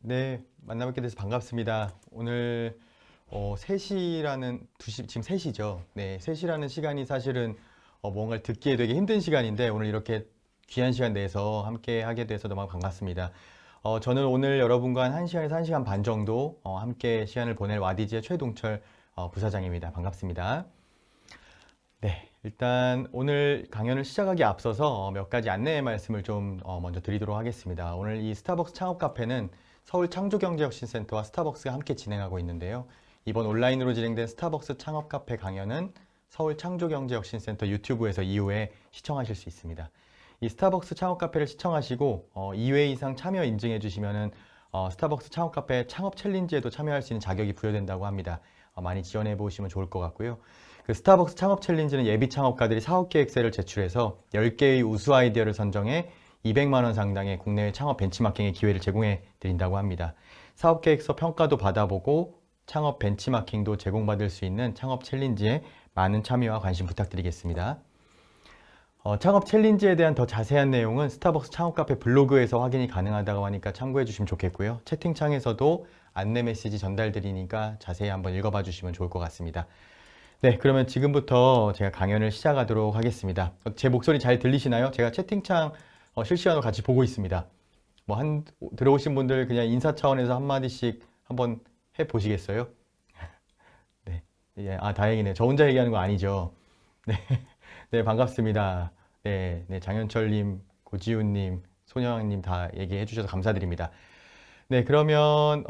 네, 만나뵙게 돼서 반갑습니다. 오늘 3시라는, 지금 3시죠. 네, 3시라는 시간이 사실은 뭔가를 듣기에 되게 힘든 시간인데 오늘 이렇게 귀한 시간 내서 함께 하게 돼서 너무 반갑습니다. 저는 오늘 여러분과 한 1시간에서 1시간 반 정도 함께 시간을 보낼 와디즈의 최동철 부사장입니다. 반갑습니다. 네, 일단 오늘 강연을 시작하기 앞서서 몇 가지 안내 말씀을 좀 먼저 드리도록 하겠습니다. 오늘 이 스타벅스 창업 카페는 서울 창조경제혁신센터와 스타벅스가 함께 진행하고 있는데요. 이번 온라인으로 진행된 스타벅스 창업 카페 강연은 서울 창조경제혁신센터 유튜브에서 이후에 시청하실 수 있습니다. 이 스타벅스 창업 카페를 시청하시고 2회 이상 참여 인증해 주시면은 스타벅스 창업 카페 창업 챌린지에도 참여할 수 있는 자격이 부여된다고 합니다. 많이 지원해 보시면 좋을 것 같고요. 그 스타벅스 창업 챌린지는 예비 창업가들이 사업 계획서를 제출해서 10개의 우수 아이디어를 선정해 200만 원 상당의 국내외 창업 벤치마킹의 기회를 제공해 드린다고 합니다. 사업 계획서 평가도 받아보고 창업 벤치마킹도 제공받을 수 있는 창업 챌린지에 많은 참여와 관심 부탁드리겠습니다. 창업 챌린지에 대한 더 자세한 내용은 스타벅스 창업 카페 블로그에서 확인이 가능하다고 하니까 참고해 주시면 좋겠고요. 채팅창에서도 안내 메시지 전달드리니까 자세히 한번 읽어봐 주시면 좋을 것 같습니다. 네, 그러면 지금부터 제가 강연을 시작하도록 하겠습니다. 제 목소리 잘 들리시나요? 제가 채팅창 실시간으로 같이 보고 있습니다. 들어오신 분들 그냥 인사 차원에서 한마디씩 한번 해보시겠어요? 네, 예, 다행이네요. 저 혼자 얘기하는 거 아니죠? 네, 네, 반갑습니다. 네, 장현철님, 고지훈님, 손영님 다 얘기해 주셔서 감사드립니다. 네, 그러면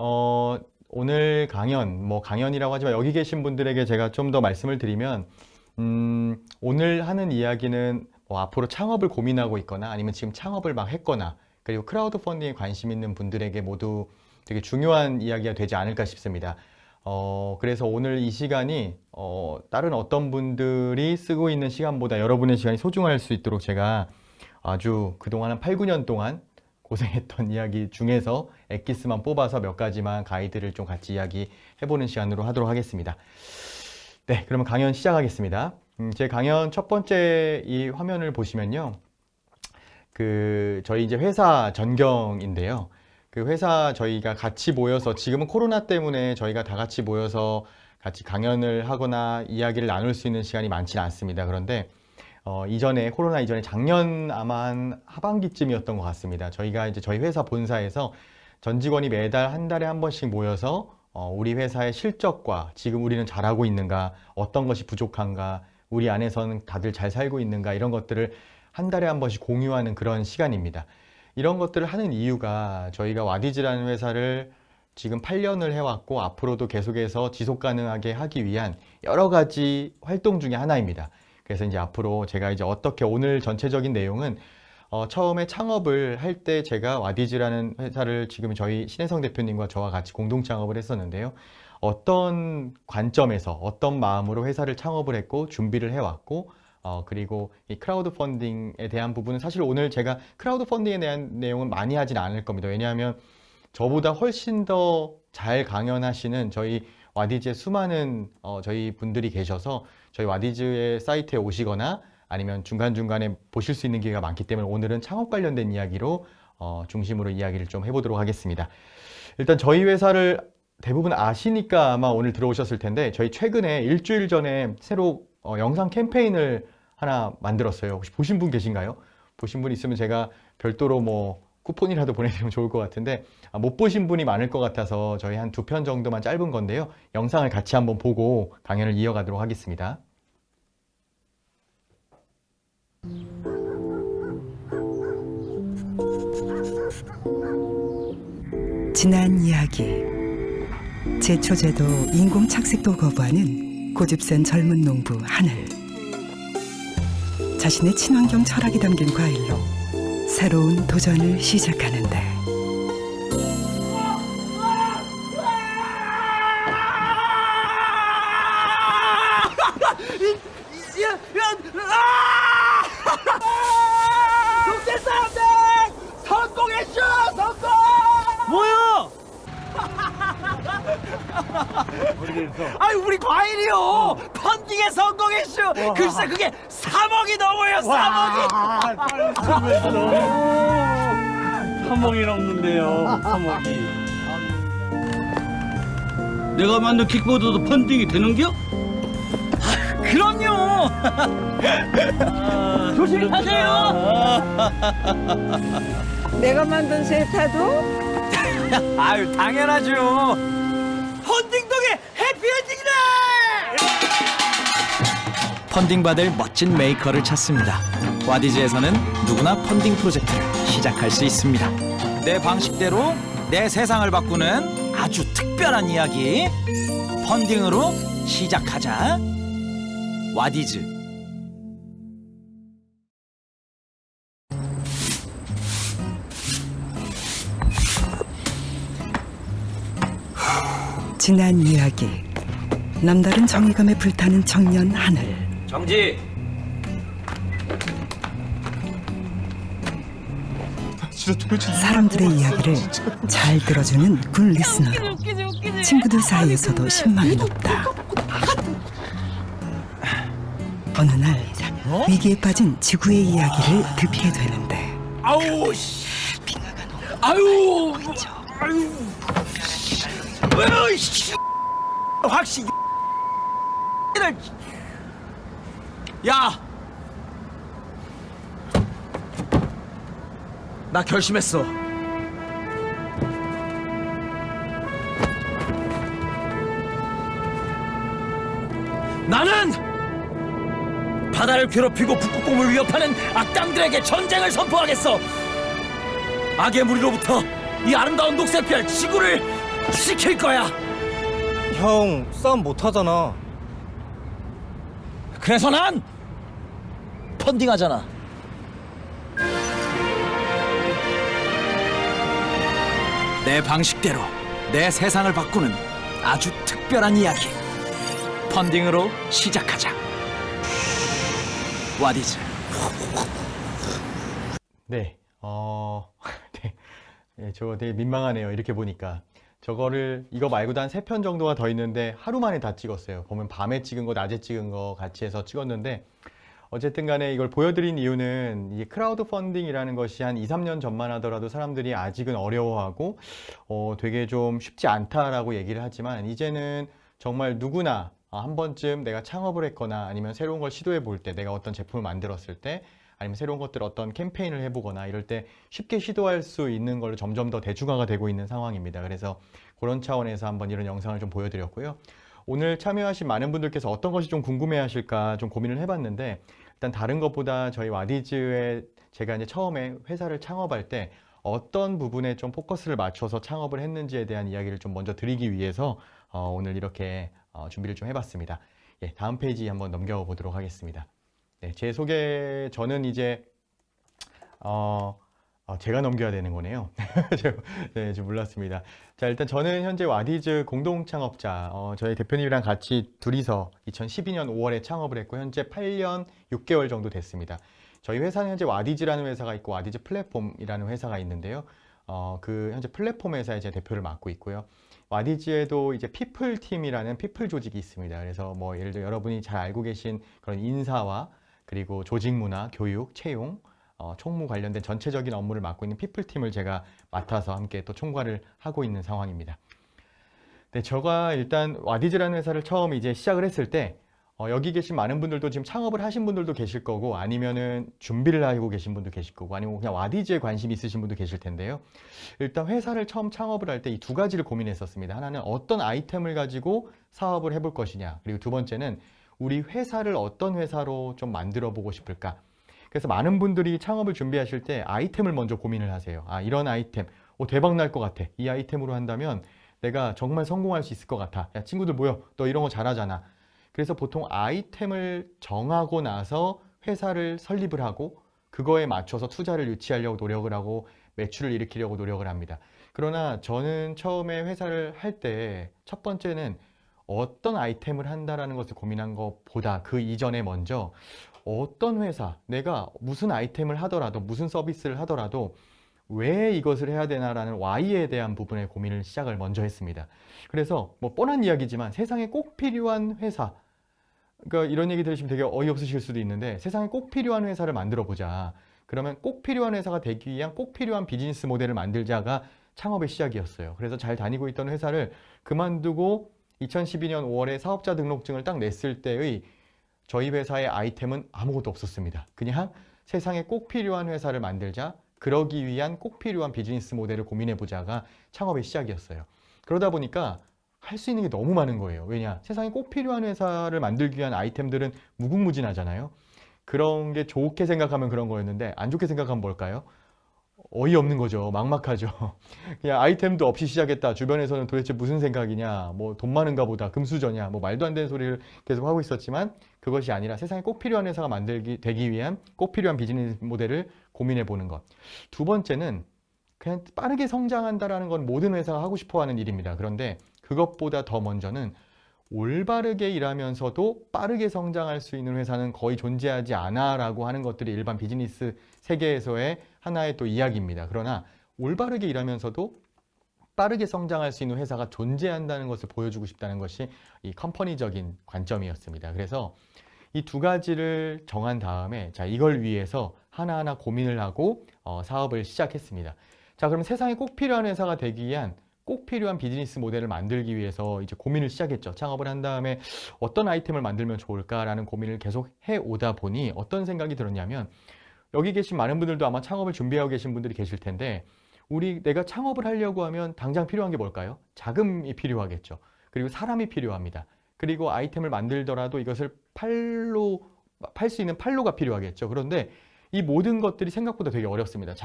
오늘 강연이라고 하지만 여기 계신 분들에게 제가 좀 더 말씀을 드리면 오늘 하는 이야기는 앞으로 창업을 고민하고 있거나 아니면 지금 창업을 막 했거나 그리고 크라우드 펀딩에 관심 있는 분들에게 모두 되게 중요한 이야기가 되지 않을까 싶습니다. 그래서 오늘 이 시간이 다른 어떤 분들이 쓰고 있는 시간보다 여러분의 시간이 소중할 수 있도록 제가 아주 그동안 한 8, 9년 동안 고생했던 이야기 중에서 엑기스만 뽑아서 몇 가지만 가이드를 좀 같이 이야기해보는 시간으로 하도록 하겠습니다. 네, 그러면 강연 시작하겠습니다. 제 강연 첫 번째 이 화면을 보시면요. 저희 이제 회사 전경인데요. 그 회사 저희가 같이 모여서 지금은 코로나 때문에 저희가 다 같이 모여서 같이 강연을 하거나 이야기를 나눌 수 있는 시간이 많지는 않습니다. 그런데 코로나 이전에 작년 아마 한 하반기쯤이었던 것 같습니다. 저희가 이제 저희 회사 본사에서 전 직원이 매달 한 달에 한 번씩 모여서 우리 회사의 실적과 지금 우리는 잘하고 있는가, 어떤 것이 부족한가, 우리 안에서는 다들 잘 살고 있는가 이런 것들을 한 달에 한 번씩 공유하는 그런 시간입니다. 이런 것들을 하는 이유가 저희가 와디즈라는 회사를 지금 8년을 해왔고 앞으로도 계속해서 지속 가능하게 하기 위한 여러 가지 활동 중에 하나입니다. 그래서 이제 앞으로 제가 이제 어떻게 오늘 전체적인 내용은 처음에 창업을 할 때 제가 와디즈라는 회사를 지금 저희 신혜성 대표님과 저와 같이 공동 창업을 했었는데요. 어떤 관점에서 어떤 마음으로 회사를 창업을 했고 준비를 해왔고 그리고 이 크라우드 펀딩에 대한 부분은 사실 오늘 제가 크라우드 펀딩에 대한 내용은 많이 하진 않을 겁니다. 왜냐하면 저보다 훨씬 더 잘 강연하시는 저희 와디즈의 수많은 저희 분들이 계셔서 저희 와디즈의 사이트에 오시거나 아니면 중간중간에 보실 수 있는 기회가 많기 때문에 오늘은 창업 관련된 이야기로 중심으로 이야기를 좀 해보도록 하겠습니다. 일단 저희 회사를 대부분 아시니까 아마 오늘 들어오셨을 텐데 저희 최근에 일주일 전에 새로 영상 캠페인을 하나 만들었어요. 혹시 보신 분 계신가요? 보신 분 있으면 제가 별도로 쿠폰이라도 보내드리면 좋을 것 같은데 못 보신 분이 많을 것 같아서 저희 한 2편 정도만 짧은 건데요. 영상을 같이 한번 보고 강연을 이어가도록 하겠습니다. 지난 이야기. 제초제도 인공 착색도 거부하는 고집센 젊은 농부 하늘. 자신의 친환경 철학이 담긴 과일로 새로운 도전을 시작하는데 독재 사람들 성공했쇼 성공! 뭐야? 모르겠어. 아니 우리 과일이요 펀딩에 성공했쇼. 글쎄 그게 3억이 넘어요. 3억이. 빨리 좀 해줘. 3억이 넘는데요. 3억이. 내가 만든 킥보드도 펀딩이 되는겨? 그럼요. 조심히 가세요. 내가 만든 세타도 아유, 당연하죠. 펀딩 덕에 해피엔딩이다. 펀딩 받을 멋진 메이커를 찾습니다. 와디즈에서는 누구나 펀딩 프로젝트를 시작할 수 있습니다. 내 방식대로 내 세상을 바꾸는 아주 특별한 이야기. 펀딩으로 시작하자. 와디즈. 지난 이야기. 남다른 정의감에 불타는 청년 하늘. 정지. 사람들의 이야기를 잘 들어주는 군 리스너로 친구들 사이에서도 신망이 높다. 어느 날 위기에 빠진 지구의 이야기를 듣게 되는데 아우 씨. 아유. 아유. 아유 씨. 확실히. 야. 나 결심했어. 나는 바다를 괴롭히고 북극곰을 위협하는 악당들에게 전쟁을 선포하겠어. 악의 무리로부터 이 아름다운 녹색별 지구를 지킬 거야. 형 싸움 못하잖아. 그래서 난 펀딩하잖아. 내 방식대로 내 세상을 바꾸는 아주 특별한 이야기. 펀딩으로 시작하자. 와디즈. 네, 네, 네, 저거 되게 민망하네요. 이렇게 보니까 이거 말고도 한 3편 정도가 더 있는데 하루 만에 다 찍었어요. 보면 밤에 찍은 거, 낮에 찍은 거 같이 해서 찍었는데 어쨌든 간에 이걸 보여드린 이유는 이 크라우드 펀딩이라는 것이 한 2, 3년 전만 하더라도 사람들이 아직은 어려워하고 되게 좀 쉽지 않다라고 얘기를 하지만 이제는 정말 누구나 한 번쯤 내가 창업을 했거나 아니면 새로운 걸 시도해 볼 때, 내가 어떤 제품을 만들었을 때 아니면 새로운 것들 어떤 캠페인을 해보거나 이럴 때 쉽게 시도할 수 있는 걸로 점점 더 대중화가 되고 있는 상황입니다. 그래서 그런 차원에서 한번 이런 영상을 좀 보여드렸고요. 오늘 참여하신 많은 분들께서 어떤 것이 좀 궁금해하실까 좀 고민을 해봤는데 일단 다른 것보다 저희 와디즈에 제가 이제 처음에 회사를 창업할 때 어떤 부분에 좀 포커스를 맞춰서 창업을 했는지에 대한 이야기를 좀 먼저 드리기 위해서 오늘 이렇게 준비를 좀 해봤습니다. 예, 다음 페이지 한번 넘겨보도록 하겠습니다. 네, 제 소개, 저는 이제 제가 넘겨야 되는 거네요. 네, 좀 몰랐습니다. 자, 일단 저는 현재 와디즈 공동 창업자, 저희 대표님이랑 같이 둘이서 2012년 5월에 창업을 했고 현재 8년 6개월 정도 됐습니다. 저희 회사는 현재 와디즈라는 회사가 있고 와디즈 플랫폼이라는 회사가 있는데요. 그 현재 플랫폼 회사의 제 대표를 맡고 있고요. 와디즈에도 이제 피플 팀이라는 피플 조직이 있습니다. 그래서 뭐 예를 들어 여러분이 잘 알고 계신 그런 인사와 그리고 조직 문화, 교육, 채용, 총무 관련된 전체적인 업무를 맡고 있는 피플팀을 제가 맡아서 함께 또 총괄을 하고 있는 상황입니다. 네, 제가 일단 와디즈라는 회사를 처음 이제 시작을 했을 때 여기 계신 많은 분들도 지금 창업을 하신 분들도 계실 거고 아니면은 준비를 하고 계신 분도 계실 거고 아니면 그냥 와디즈에 관심이 있으신 분도 계실 텐데요. 일단 회사를 처음 창업을 할 때 이 두 가지를 고민했었습니다. 하나는 어떤 아이템을 가지고 사업을 해볼 것이냐, 그리고 두 번째는 우리 회사를 어떤 회사로 좀 만들어 보고 싶을까. 그래서 많은 분들이 창업을 준비하실 때 아이템을 먼저 고민을 하세요. 이런 아이템, 대박 날 것 같아. 이 아이템으로 한다면 내가 정말 성공할 수 있을 것 같아. 야, 친구들 모여. 너 이런 거 잘하잖아. 그래서 보통 아이템을 정하고 나서 회사를 설립을 하고 그거에 맞춰서 투자를 유치하려고 노력을 하고 매출을 일으키려고 노력을 합니다. 그러나 저는 처음에 회사를 할 때 첫 번째는 어떤 아이템을 한다라는 것을 고민한 것보다 그 이전에 먼저 어떤 회사, 내가 무슨 아이템을 하더라도 무슨 서비스를 하더라도 왜 이것을 해야 되나라는 Y에 대한 부분의 고민을 시작을 먼저 했습니다. 그래서 뭐 뻔한 이야기지만 세상에 꼭 필요한 회사, 그러니까 이런 얘기 들으시면 되게 어이없으실 수도 있는데 세상에 꼭 필요한 회사를 만들어 보자. 그러면 꼭 필요한 회사가 되기 위한 꼭 필요한 비즈니스 모델을 만들자가 창업의 시작이었어요. 그래서 잘 다니고 있던 회사를 그만두고 2012년 5월에 사업자 등록증을 딱 냈을 때의 저희 회사의 아이템은 아무것도 없었습니다. 그냥 세상에 꼭 필요한 회사를 만들자, 그러기 위한 꼭 필요한 비즈니스 모델을 고민해보자가 창업의 시작이었어요. 그러다 보니까 할 수 있는 게 너무 많은 거예요. 왜냐? 세상에 꼭 필요한 회사를 만들기 위한 아이템들은 무궁무진하잖아요. 그런 게 좋게 생각하면 그런 거였는데 안 좋게 생각하면 뭘까요? 어이없는 거죠. 막막하죠. 그냥 아이템도 없이 시작했다. 주변에서는 도대체 무슨 생각이냐, 뭐 돈 많은가 보다, 금수저냐, 뭐 말도 안 되는 소리를 계속 하고 있었지만 그것이 아니라 세상에 꼭 필요한 회사가 되기 위한 꼭 필요한 비즈니스 모델을 고민해 보는 것. 두 번째는 그냥 빠르게 성장한다라는 건 모든 회사가 하고 싶어 하는 일입니다. 그런데 그것보다 더 먼저는 올바르게 일하면서도 빠르게 성장할 수 있는 회사는 거의 존재하지 않아라고 하는 것들이 일반 비즈니스 세계에서의 하나의 또 이야기입니다. 그러나 올바르게 일하면서도 빠르게 성장할 수 있는 회사가 존재한다는 것을 보여주고 싶다는 것이 이 컴퍼니적인 관점이었습니다. 그래서 이 두 가지를 정한 다음에 자, 이걸 위해서 하나하나 고민을 하고 사업을 시작했습니다. 자, 그럼 세상에 꼭 필요한 회사가 되기 위한 꼭 필요한 비즈니스 모델을 만들기 위해서 이제 고민을 시작했죠. 창업을 한 다음에 어떤 아이템을 만들면 좋을까라는 고민을 계속 해오다 보니 어떤 생각이 들었냐면 여기 계신 많은 분들도 아마 창업을 준비하고 계신 분들이 계실 텐데 내가 창업을 하려고 하면 당장 필요한 게 뭘까요? 자금이 필요하겠죠. 그리고 사람이 필요합니다. 그리고 아이템을 만들더라도 이것을 팔 수 있는 판로가 필요하겠죠. 그런데 이 모든 것들이 생각보다 되게 어렵습니다.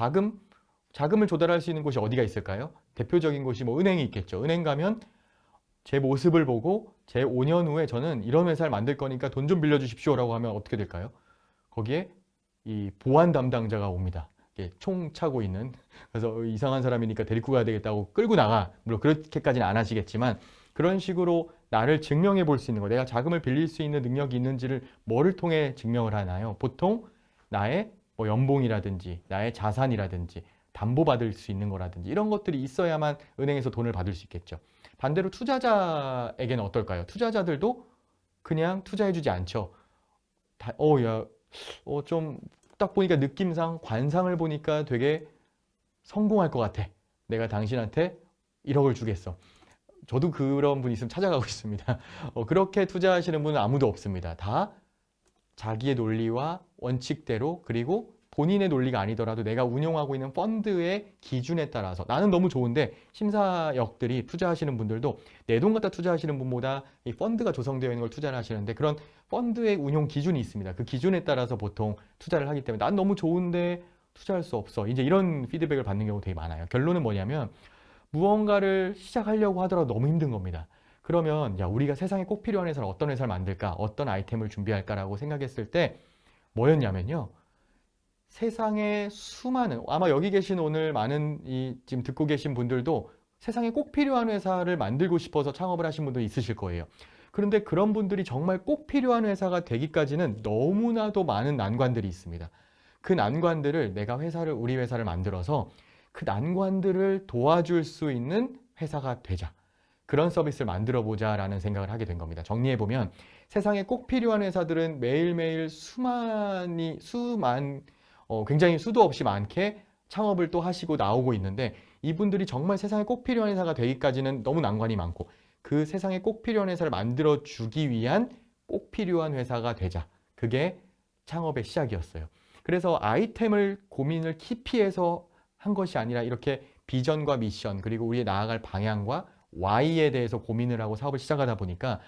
자금을 조달할 수 있는 곳이 어디가 있을까요? 대표적인 곳이 뭐 은행이 있겠죠. 은행 가면 제 모습을 보고 제 5년 후에 저는 이런 회사를 만들 거니까 돈 좀 빌려주십시오라고 하면 어떻게 될까요? 거기에 이 보안 담당자가 옵니다. 총 차고 있는. 그래서 이상한 사람이니까 데리고 가야 되겠다고 끌고 나가. 물론 그렇게까지는 안 하시겠지만 그런 식으로 나를 증명해 볼 수 있는 거, 내가 자금을 빌릴 수 있는 능력이 있는지를 뭐를 통해 증명을 하나요? 보통 나의 뭐 연봉이라든지 나의 자산이라든지 담보받을 수 있는 거라든지 이런 것들이 있어야만 은행에서 돈을 받을 수 있겠죠. 반대로 투자자에게는 어떨까요? 투자자들도 그냥 투자해주지 않죠. 좀 딱 보니까 느낌상 관상을 보니까 되게 성공할 것 같아. 내가 당신한테 1억을 주겠어. 저도 그런 분 있으면 찾아가고 있습니다. 그렇게 투자하시는 분은 아무도 없습니다. 다 자기의 논리와 원칙대로 그리고 본인의 논리가 아니더라도 내가 운용하고 있는 펀드의 기준에 따라서 나는 너무 좋은데 심사역들이 투자하시는 분들도 내 돈 갖다 투자하시는 분보다 이 펀드가 조성되어 있는 걸 투자를 하시는데 그런 펀드의 운용 기준이 있습니다. 그 기준에 따라서 보통 투자를 하기 때문에 난 너무 좋은데 투자할 수 없어. 이제 이런 피드백을 받는 경우가 되게 많아요. 결론은 뭐냐면 무언가를 시작하려고 하더라도 너무 힘든 겁니다. 그러면 야, 우리가 세상에 꼭 필요한 회사는 어떤 회사를 만들까? 어떤 아이템을 준비할까라고 생각했을 때 뭐였냐면요. 세상에 수많은 아마 여기 계신 오늘 많은 지금 듣고 계신 분들도 세상에 꼭 필요한 회사를 만들고 싶어서 창업을 하신 분도 있으실 거예요. 그런데 그런 분들이 정말 꼭 필요한 회사가 되기까지는 너무나도 많은 난관들이 있습니다. 그 난관들을 내가 우리 회사를 만들어서 그 난관들을 도와줄 수 있는 회사가 되자. 그런 서비스를 만들어 보자라는 생각을 하게 된 겁니다. 정리해보면 세상에 꼭 필요한 회사들은 매일매일 굉장히 수도 없이 많게 창업을 또 하시고 나오고 있는데 이분들이 정말 세상에 꼭 필요한 회사가 되기까지는 너무 난관이 많고 그 세상에 꼭 필요한 회사를 만들어 주기 위한 꼭 필요한 회사가 되자. 그게 창업의 시작이었어요. 그래서 아이템을 고민을 깊이해서 한 것이 아니라 이렇게 비전과 미션 그리고 우리의 나아갈 방향과 Y에 대해서 고민을 하고 사업을 시작하다 보니까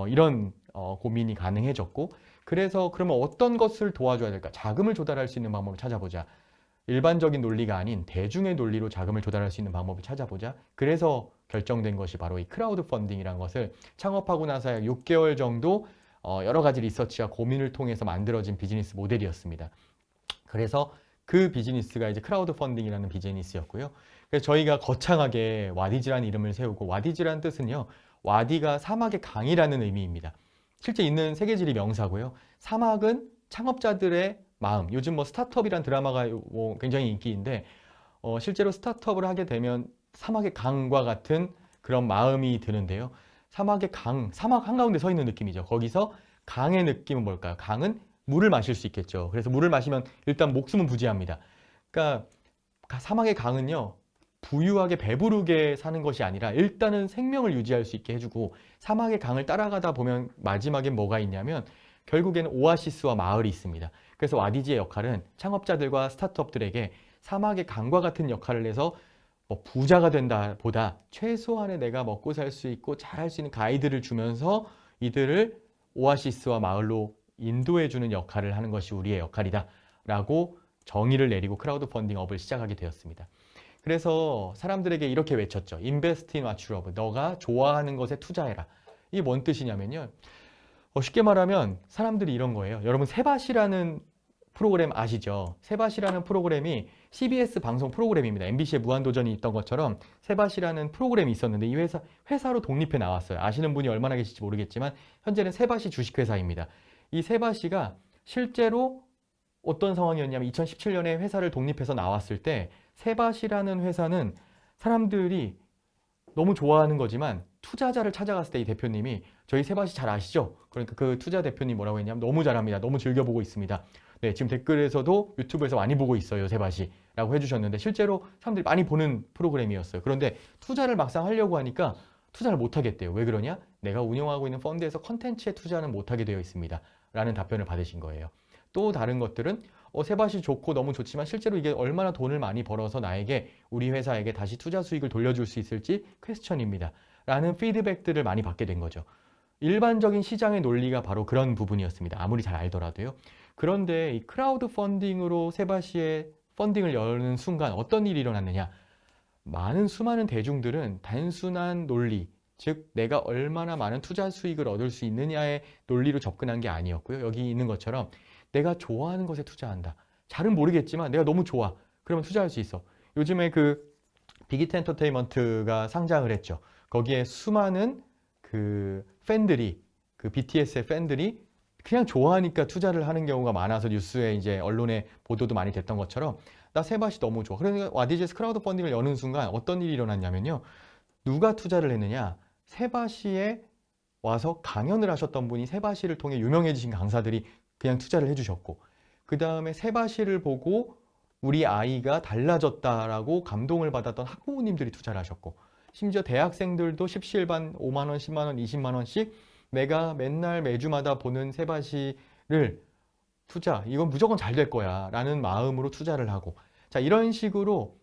이런 고민이 가능해졌고 그래서 그러면 어떤 것을 도와줘야 될까? 자금을 조달할 수 있는 방법을 찾아보자. 일반적인 논리가 아닌 대중의 논리로 자금을 조달할 수 있는 방법을 찾아보자. 그래서 결정된 것이 바로 이 크라우드 펀딩이라는 것을 창업하고 나서 약 6개월 정도 여러 가지 리서치와 고민을 통해서 만들어진 비즈니스 모델이었습니다. 그래서 그 비즈니스가 이제 크라우드 펀딩이라는 비즈니스였고요. 그래서 저희가 거창하게 와디즈라는 이름을 세우고 와디즈라는 뜻은요. 와디가 사막의 강이라는 의미입니다. 실제 있는 세계지리 명사고요. 사막은 창업자들의 마음. 요즘 뭐 스타트업이란 드라마가 굉장히 인기인데 실제로 스타트업을 하게 되면 사막의 강과 같은 그런 마음이 드는데요. 사막의 강, 사막 한가운데 서 있는 느낌이죠. 거기서 강의 느낌은 뭘까요? 강은 물을 마실 수 있겠죠. 그래서 물을 마시면 일단 목숨은 부지합니다. 그러니까 사막의 강은요. 부유하게 배부르게 사는 것이 아니라 일단은 생명을 유지할 수 있게 해주고 사막의 강을 따라가다 보면 마지막엔 뭐가 있냐면 결국에는 오아시스와 마을이 있습니다. 그래서 와디지의 역할은 창업자들과 스타트업들에게 사막의 강과 같은 역할을 해서 뭐 부자가 된다 보다 최소한의 내가 먹고 살 수 있고 잘할 수 있는 가이드를 주면서 이들을 오아시스와 마을로 인도해주는 역할을 하는 것이 우리의 역할이다 라고 정의를 내리고 크라우드 펀딩업을 시작하게 되었습니다. 그래서 사람들에게 이렇게 외쳤죠. Invest in what you love. 너가 좋아하는 것에 투자해라. 이게 뭔 뜻이냐면요. 쉽게 말하면 사람들이 이런 거예요. 여러분 세바시라는 프로그램 아시죠? 세바시라는 프로그램이 CBS 방송 프로그램입니다. MBC의 무한도전이 있던 것처럼 세바시라는 프로그램이 있었는데 이 회사로 독립해 나왔어요. 아시는 분이 얼마나 계실지 모르겠지만 현재는 세바시 주식회사입니다. 이 세바시가 실제로 어떤 상황이었냐면 2017년에 회사를 독립해서 나왔을 때 세바시라는 회사는 사람들이 너무 좋아하는 거지만 투자자를 찾아갔을 때 이 대표님이 저희 세바시 잘 아시죠? 그러니까 그 투자 대표님 뭐라고 했냐면 너무 잘합니다. 너무 즐겨보고 있습니다. 네, 지금 댓글에서도 유튜브에서 많이 보고 있어요. 세바시라고 해주셨는데 실제로 사람들이 많이 보는 프로그램이었어요. 그런데 투자를 막상 하려고 하니까 투자를 못 하겠대요. 왜 그러냐? 내가 운영하고 있는 펀드에서 컨텐츠에 투자는 못하게 되어 있습니다. 라는 답변을 받으신 거예요. 또 다른 것들은 세바시 좋고 너무 좋지만 실제로 이게 얼마나 돈을 많이 벌어서 나에게 우리 회사에게 다시 투자 수익을 돌려줄 수 있을지 퀘스천입니다. 라는 피드백들을 많이 받게 된 거죠. 일반적인 시장의 논리가 바로 그런 부분이었습니다. 아무리 잘 알더라도요. 그런데 이 크라우드 펀딩으로 세바시의 펀딩을 여는 순간 어떤 일이 일어났느냐. 수많은 대중들은 단순한 논리, 즉 내가 얼마나 많은 투자 수익을 얻을 수 있느냐의 논리로 접근한 게 아니었고요. 여기 있는 것처럼 내가 좋아하는 것에 투자한다. 잘은 모르겠지만 내가 너무 좋아. 그러면 투자할 수 있어. 요즘에 그 빅히트 엔터테인먼트가 상장을 했죠. 거기에 수많은 그 팬들이, 그 BTS의 팬들이 그냥 좋아하니까 투자를 하는 경우가 많아서 뉴스에 이제 언론에 보도도 많이 됐던 것처럼 나 세바시 너무 좋아. 그러니까 와디제스 크라우드 펀딩을 여는 순간 어떤 일이 일어났냐면요. 누가 투자를 했느냐? 세바시에 와서 강연을 하셨던 분이 세바시를 통해 유명해지신 강사들이 그냥 투자를 해주셨고 그 다음에 세바시를 보고 우리 아이가 달라졌다라고 감동을 받았던 학부모님들이 투자를 하셨고 심지어 대학생들도 십시일반 5만 원, 10만 원, 20만 원씩 내가 맨날 매주마다 보는 세바시를 이건 무조건 잘 될 거야 라는 마음으로 투자를 하고 자 이런 식으로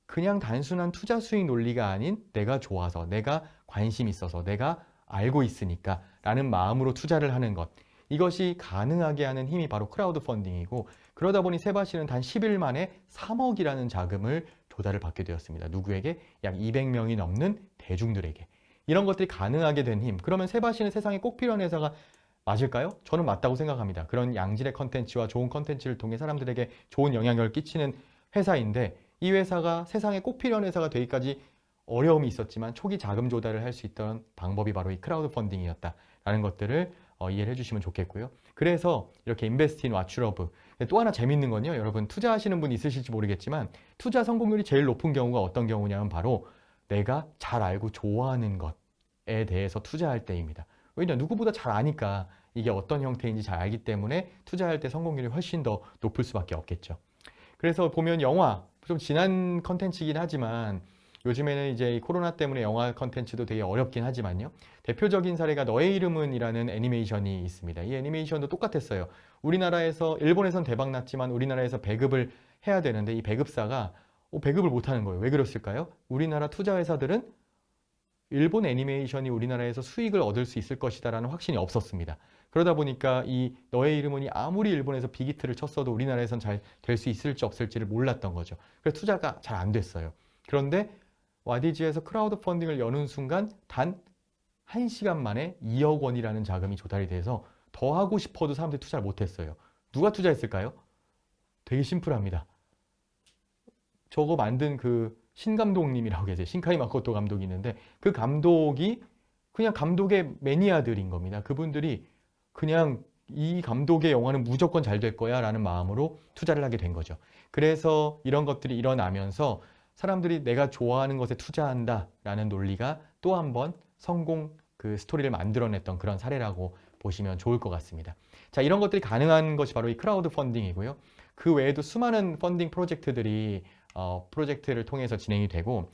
그냥 단순한 투자 수익 논리가 아닌 내가 좋아서 내가 관심 있어서 내가 알고 있으니까 라는 마음으로 투자를 하는 것 이것이 가능하게 하는 힘이 바로 크라우드 펀딩이고 그러다 보니 세바시는 단 10일 만에 3억이라는 자금을 조달을 받게 되었습니다. 누구에게? 약 200명이 넘는 대중들에게. 이런 것들이 가능하게 된 힘. 그러면 세바시는 세상에 꼭 필요한 회사가 맞을까요? 저는 맞다고 생각합니다. 그런 양질의 컨텐츠와 좋은 컨텐츠를 통해 사람들에게 좋은 영향력을 끼치는 회사인데 이 회사가 세상에 꼭 필요한 회사가 되기까지 어려움이 있었지만 초기 자금 조달을 할 수 있던 방법이 바로 이 크라우드 펀딩이었다라는 것들을 이해를 해주시면 좋겠고요. 그래서 이렇게 인베스트 인 왓츠 러브 또 하나 재밌는 건요. 여러분 투자하시는 분 있으실지 모르겠지만 투자 성공률이 제일 높은 경우가 어떤 경우냐면 바로 내가 잘 알고 좋아하는 것에 대해서 투자할 때입니다. 왜냐 누구보다 잘 아니까 이게 어떤 형태인지 잘 알기 때문에 투자할 때 성공률이 훨씬 더 높을 수밖에 없겠죠. 그래서 보면 영화 좀 지난 컨텐츠이긴 하지만 요즘에는 이제 코로나 때문에 영화 컨텐츠도 되게 어렵긴 하지만요. 대표적인 사례가 너의 이름은 이라는 애니메이션이 있습니다. 이 애니메이션도 똑같았어요. 우리나라에서 일본에선 대박 났지만 우리나라에서 배급을 해야 되는데 이 배급사가 배급을 못하는 거예요. 왜 그랬을까요? 우리나라 투자회사들은 일본 애니메이션이 우리나라에서 수익을 얻을 수 있을 것이다라는 확신이 없었습니다. 그러다 보니까 이 너의 이름은이 아무리 일본에서 빅히트를 쳤어도 우리나라에선 잘 될 수 있을지 없을지를 몰랐던 거죠. 그래서 투자가 잘 안 됐어요. 그런데 와디지에서 크라우드 펀딩을 여는 순간 단 1시간 만에 2억 원이라는 자금이 조달이 돼서 더 하고 싶어도 사람들이 투자를 못했어요. 누가 투자했을까요? 되게 심플합니다. 저거 만든 그 신감독님이라고 계세요. 신카이 마코토 감독이 있는데 그 감독이 그냥 감독의 매니아들인 겁니다. 그분들이 그냥 이 감독의 영화는 무조건 잘 될 거야 라는 마음으로 투자를 하게 된 거죠. 그래서 이런 것들이 일어나면서 사람들이 내가 좋아하는 것에 투자한다 라는 논리가 또 한 번 성공 그 스토리를 만들어냈던 그런 사례라고 보시면 좋을 것 같습니다. 자, 이런 것들이 가능한 것이 바로 이 크라우드 펀딩이고요. 그 외에도 수많은 펀딩 프로젝트들이 프로젝트를 통해서 진행이 되고,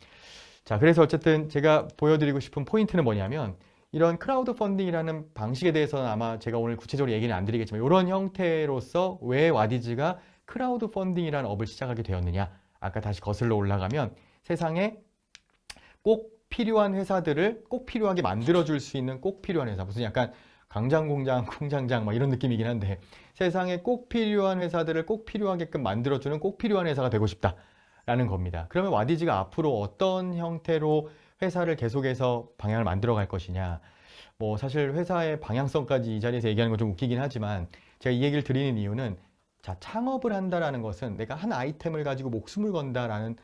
자, 그래서 어쨌든 제가 보여드리고 싶은 포인트는 뭐냐면 이런 크라우드 펀딩이라는 방식에 대해서는 아마 제가 오늘 구체적으로 얘기는 안 드리겠지만 이런 형태로서 왜 와디즈가 크라우드 펀딩이라는 업을 시작하게 되었느냐. 아까 다시 거슬러 올라가면 세상에 꼭 필요한 회사들을 꼭 필요하게 만들어줄 수 있는 꼭 필요한 회사. 무슨 약간 강장공장, 공장장 막 이런 느낌이긴 한데 세상에 꼭 필요한 회사들을 꼭 필요하게끔 만들어주는 꼭 필요한 회사가 되고 싶다라는 겁니다. 그러면 와디즈가 앞으로 어떤 형태로 회사를 계속해서 방향을 만들어 갈 것이냐. 뭐 사실 회사의 방향성까지 이 자리에서 얘기하는 건 좀 웃기긴 하지만 제가 이 얘기를 드리는 이유는 자, 창업을 한다라는 것은 내가 한 아이템을 가지고 목숨을 건다라는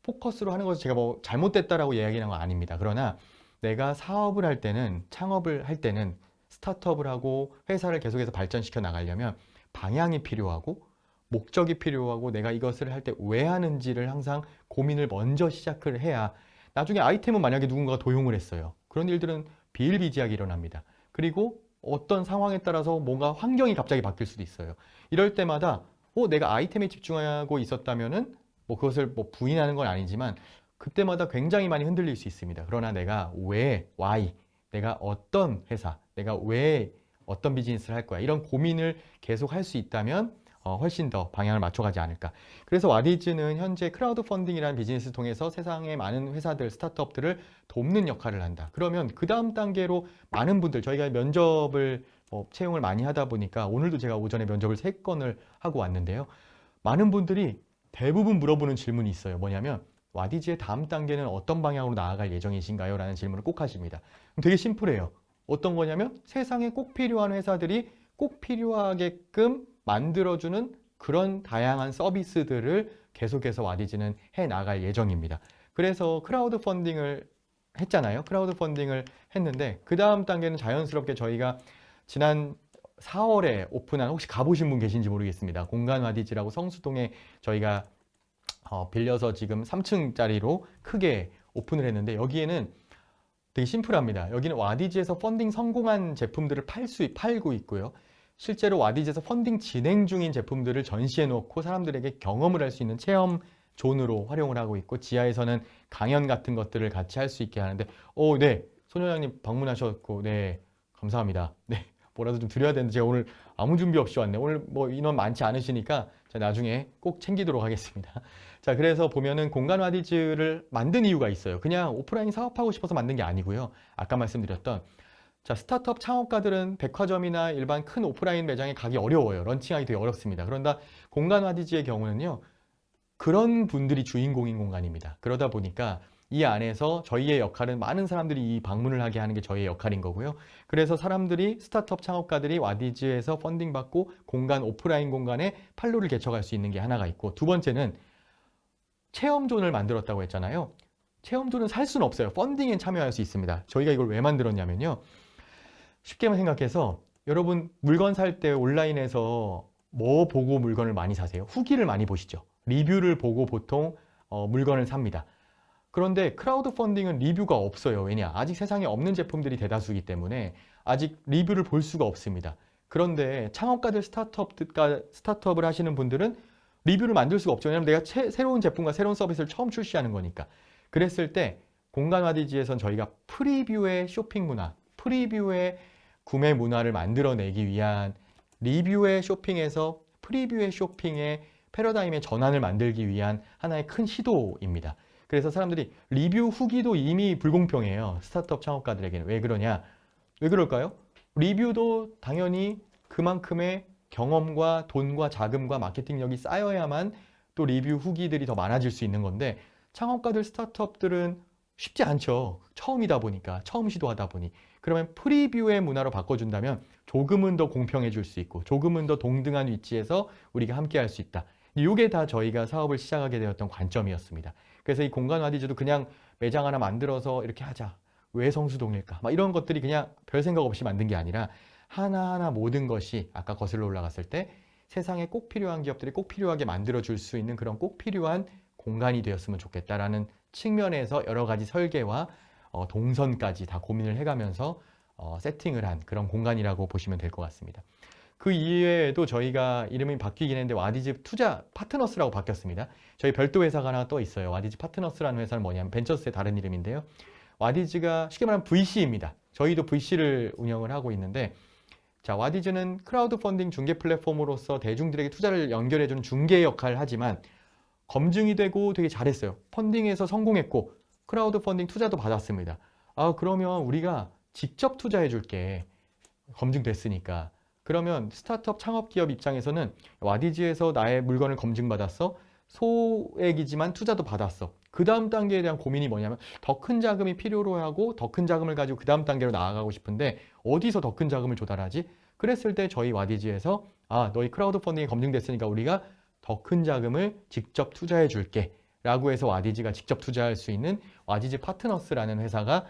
포커스로 하는 것을 제가 뭐 잘못됐다라고 이야기하는 건 아닙니다. 그러나 내가 사업을 할 때는 창업을 할 때는 스타트업을 하고 회사를 계속해서 발전시켜 나가려면 방향이 필요하고 목적이 필요하고 내가 이것을 할 때 왜 하는지를 항상 고민을 먼저 시작을 해야 나중에 아이템은 만약에 누군가가 도용을 했어요. 그런 일들은 비일비재하게 일어납니다. 그리고 어떤 상황에 따라서 뭔가 환경이 갑자기 바뀔 수도 있어요. 이럴 때마다 내가 아이템에 집중하고 있었다면은 뭐 그것을 뭐 부인하는 건 아니지만 그때마다 굉장히 많이 흔들릴 수 있습니다. 그러나 내가 왜, why, 내가 어떤 회사, 내가 왜 어떤 비즈니스를 할 거야 이런 고민을 계속 할 수 있다면 훨씬 더 방향을 맞춰가지 않을까. 그래서 와디즈는 현재 크라우드 펀딩이라는 비즈니스를 통해서 세상의 많은 회사들, 스타트업들을 돕는 역할을 한다. 그러면 그 다음 단계로 많은 분들, 저희가 면접을 채용을 많이 하다 보니까 오늘도 제가 오전에 면접을 3건을 하고 왔는데요. 많은 분들이 대부분 물어보는 질문이 있어요. 뭐냐면 와디즈의 다음 단계는 어떤 방향으로 나아갈 예정이신가요? 라는 질문을 꼭 하십니다. 되게 심플해요. 어떤 거냐면 세상에 꼭 필요한 회사들이 꼭 필요하게끔 만들어주는 그런 다양한 서비스들을 계속해서 와디즈는 해 나갈 예정입니다. 그래서 크라우드 펀딩을 했잖아요. 크라우드 펀딩을 했는데 그 다음 단계는 자연스럽게 저희가 지난 4월에 오픈한, 혹시 가보신 분 계신지 모르겠습니다. 공간 와디즈라고 성수동에 저희가 빌려서 지금 3층짜리로 크게 오픈을 했는데 여기에는 되게 심플합니다. 여기는 와디즈에서 펀딩 성공한 제품들을 팔고 있고요. 실제로 와디즈에서 펀딩 진행 중인 제품들을 전시해 놓고 사람들에게 경험을 할 수 있는 체험 존으로 활용을 하고 있고 지하에서는 강연 같은 것들을 같이 할 수 있게 하는데 네. 손회장님 방문하셨고 네. 감사합니다. 네. 뭐라도 좀 드려야 되는데 제가 오늘 아무 준비 없이 왔네. 오늘 뭐 인원 많지 않으시니까 제가 나중에 꼭 챙기도록 하겠습니다. 자, 그래서 보면은 공간 와디즈를 만든 이유가 있어요. 그냥 오프라인 사업하고 싶어서 만든 게 아니고요. 아까 말씀드렸던 자, 스타트업 창업가들은 백화점이나 일반 큰 오프라인 매장에 가기 어려워요. 런칭하기 되게 어렵습니다. 그런데 공간 와디즈의 경우는요. 그런 분들이 주인공인 공간입니다. 그러다 보니까 이 안에서 저희의 역할은 많은 사람들이 이 방문을 하게 하는 게 저희의 역할인 거고요. 그래서 사람들이 스타트업 창업가들이 와디즈에서 펀딩 받고 공간 오프라인 공간에 판로를 개척할 수 있는 게 하나가 있고 두 번째는 체험존을 만들었다고 했잖아요. 체험존은 살 수는 없어요. 펀딩에 참여할 수 있습니다. 저희가 이걸 왜 만들었냐면요. 쉽게만 생각해서 여러분 물건 살 때 온라인에서 뭐 보고 물건을 많이 사세요? 후기를 많이 보시죠. 리뷰를 보고 보통 물건을 삽니다. 그런데 크라우드 펀딩은 리뷰가 없어요. 왜냐? 아직 세상에 없는 제품들이 대다수이기 때문에 아직 리뷰를 볼 수가 없습니다. 그런데 창업가들 스타트업을 하시는 분들은 리뷰를 만들 수가 없죠. 왜냐하면 내가 새로운 제품과 새로운 서비스를 처음 출시하는 거니까. 그랬을 때 공간 와디즈에선 저희가 프리뷰의 쇼핑 문화, 프리뷰의 구매 문화를 만들어내기 위한 리뷰의 쇼핑에서 프리뷰의 쇼핑의 패러다임의 전환을 만들기 위한 하나의 큰 시도입니다. 그래서 사람들이 리뷰 후기도 이미 불공평해요. 스타트업 창업가들에게는. 왜 그러냐? 왜 그럴까요? 리뷰도 당연히 그만큼의 경험과 돈과 자금과 마케팅력이 쌓여야만 또 리뷰 후기들이 더 많아질 수 있는 건데 창업가들 스타트업들은 쉽지 않죠. 처음이다 보니까, 처음 시도하다 보니. 그러면 프리뷰의 문화로 바꿔준다면 조금은 더 공평해질 수 있고 조금은 더 동등한 위치에서 우리가 함께 할 수 있다. 이게 다 저희가 사업을 시작하게 되었던 관점이었습니다. 그래서 이 공간 와디즈도 그냥 매장 하나 만들어서 이렇게 하자. 왜 성수동일까? 막 이런 것들이 그냥 별 생각 없이 만든 게 아니라 하나하나 모든 것이 아까 거슬러 올라갔을 때 세상에 꼭 필요한 기업들이 꼭 필요하게 만들어줄 수 있는 그런 꼭 필요한 공간이 되었으면 좋겠다라는 측면에서 여러 가지 설계와 동선까지 다 고민을 해가면서 세팅을 한 그런 공간이라고 보시면 될 것 같습니다. 그 이외에도 저희가 이름이 바뀌긴 했는데 와디즈 투자 파트너스라고 바뀌었습니다. 저희 별도 회사가 하나 또 있어요. 와디즈 파트너스라는 회사는 뭐냐면 벤처스의 다른 이름인데요. 와디즈가 쉽게 말하면 VC입니다. 저희도 VC를 운영을 하고 있는데 자, 와디즈는 크라우드 펀딩 중개 플랫폼으로서 대중들에게 투자를 연결해주는 중개 역할을 하지만 검증이 되고 되게 잘했어요. 펀딩에서 성공했고 크라우드 펀딩 투자도 받았습니다. 아, 그러면 우리가 직접 투자해 줄게. 검증됐으니까. 그러면 스타트업 창업기업 입장에서는 와디즈에서 나의 물건을 검증받았어. 소액이지만 투자도 받았어. 그 다음 단계에 대한 고민이 뭐냐면 더 큰 자금이 필요로 하고 더 큰 자금을 가지고 그 다음 단계로 나아가고 싶은데 어디서 더 큰 자금을 조달하지? 그랬을 때 저희 와디즈에서 아, 너희 크라우드 펀딩이 검증됐으니까 우리가 더 큰 자금을 직접 투자해 줄게 라고 해서 와디즈가 직접 투자할 수 있는 와디즈 파트너스라는 회사가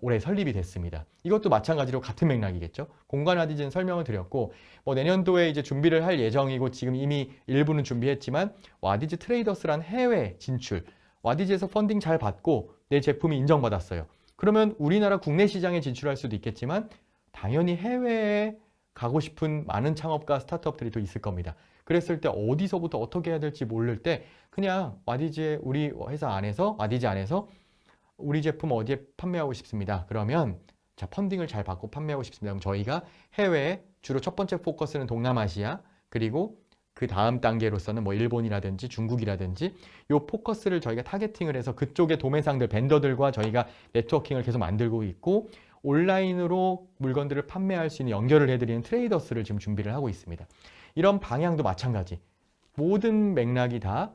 올해 설립이 됐습니다. 이것도 마찬가지로 같은 맥락이겠죠. 공간 와디즈는 설명을 드렸고 뭐 내년도에 이제 준비를 할 예정이고 지금 이미 일부는 준비했지만 와디즈 트레이더스란 해외 진출, 와디즈에서 펀딩 잘 받고 내 제품이 인정받았어요. 그러면 우리나라 국내 시장에 진출할 수도 있겠지만 당연히 해외에 가고 싶은 많은 창업가 스타트업들이 또 있을 겁니다. 그랬을 때 어디서부터 어떻게 해야 될지 모를 때 그냥 와디즈의 우리 회사 안에서 와디즈 안에서 우리 제품 어디에 판매하고 싶습니다. 그러면 자, 펀딩을 잘 받고 판매하고 싶습니다. 그럼 저희가 해외에 주로 첫 번째 포커스는 동남아시아 그리고 그 다음 단계로서는 뭐 일본이라든지 중국이라든지 요 포커스를 저희가 타겟팅을 해서 그쪽의 도매상들 벤더들과 저희가 네트워킹을 계속 만들고 있고 온라인으로 물건들을 판매할 수 있는 연결을 해드리는 트레이더스를 지금 준비를 하고 있습니다. 이런 방향도 마찬가지. 모든 맥락이 다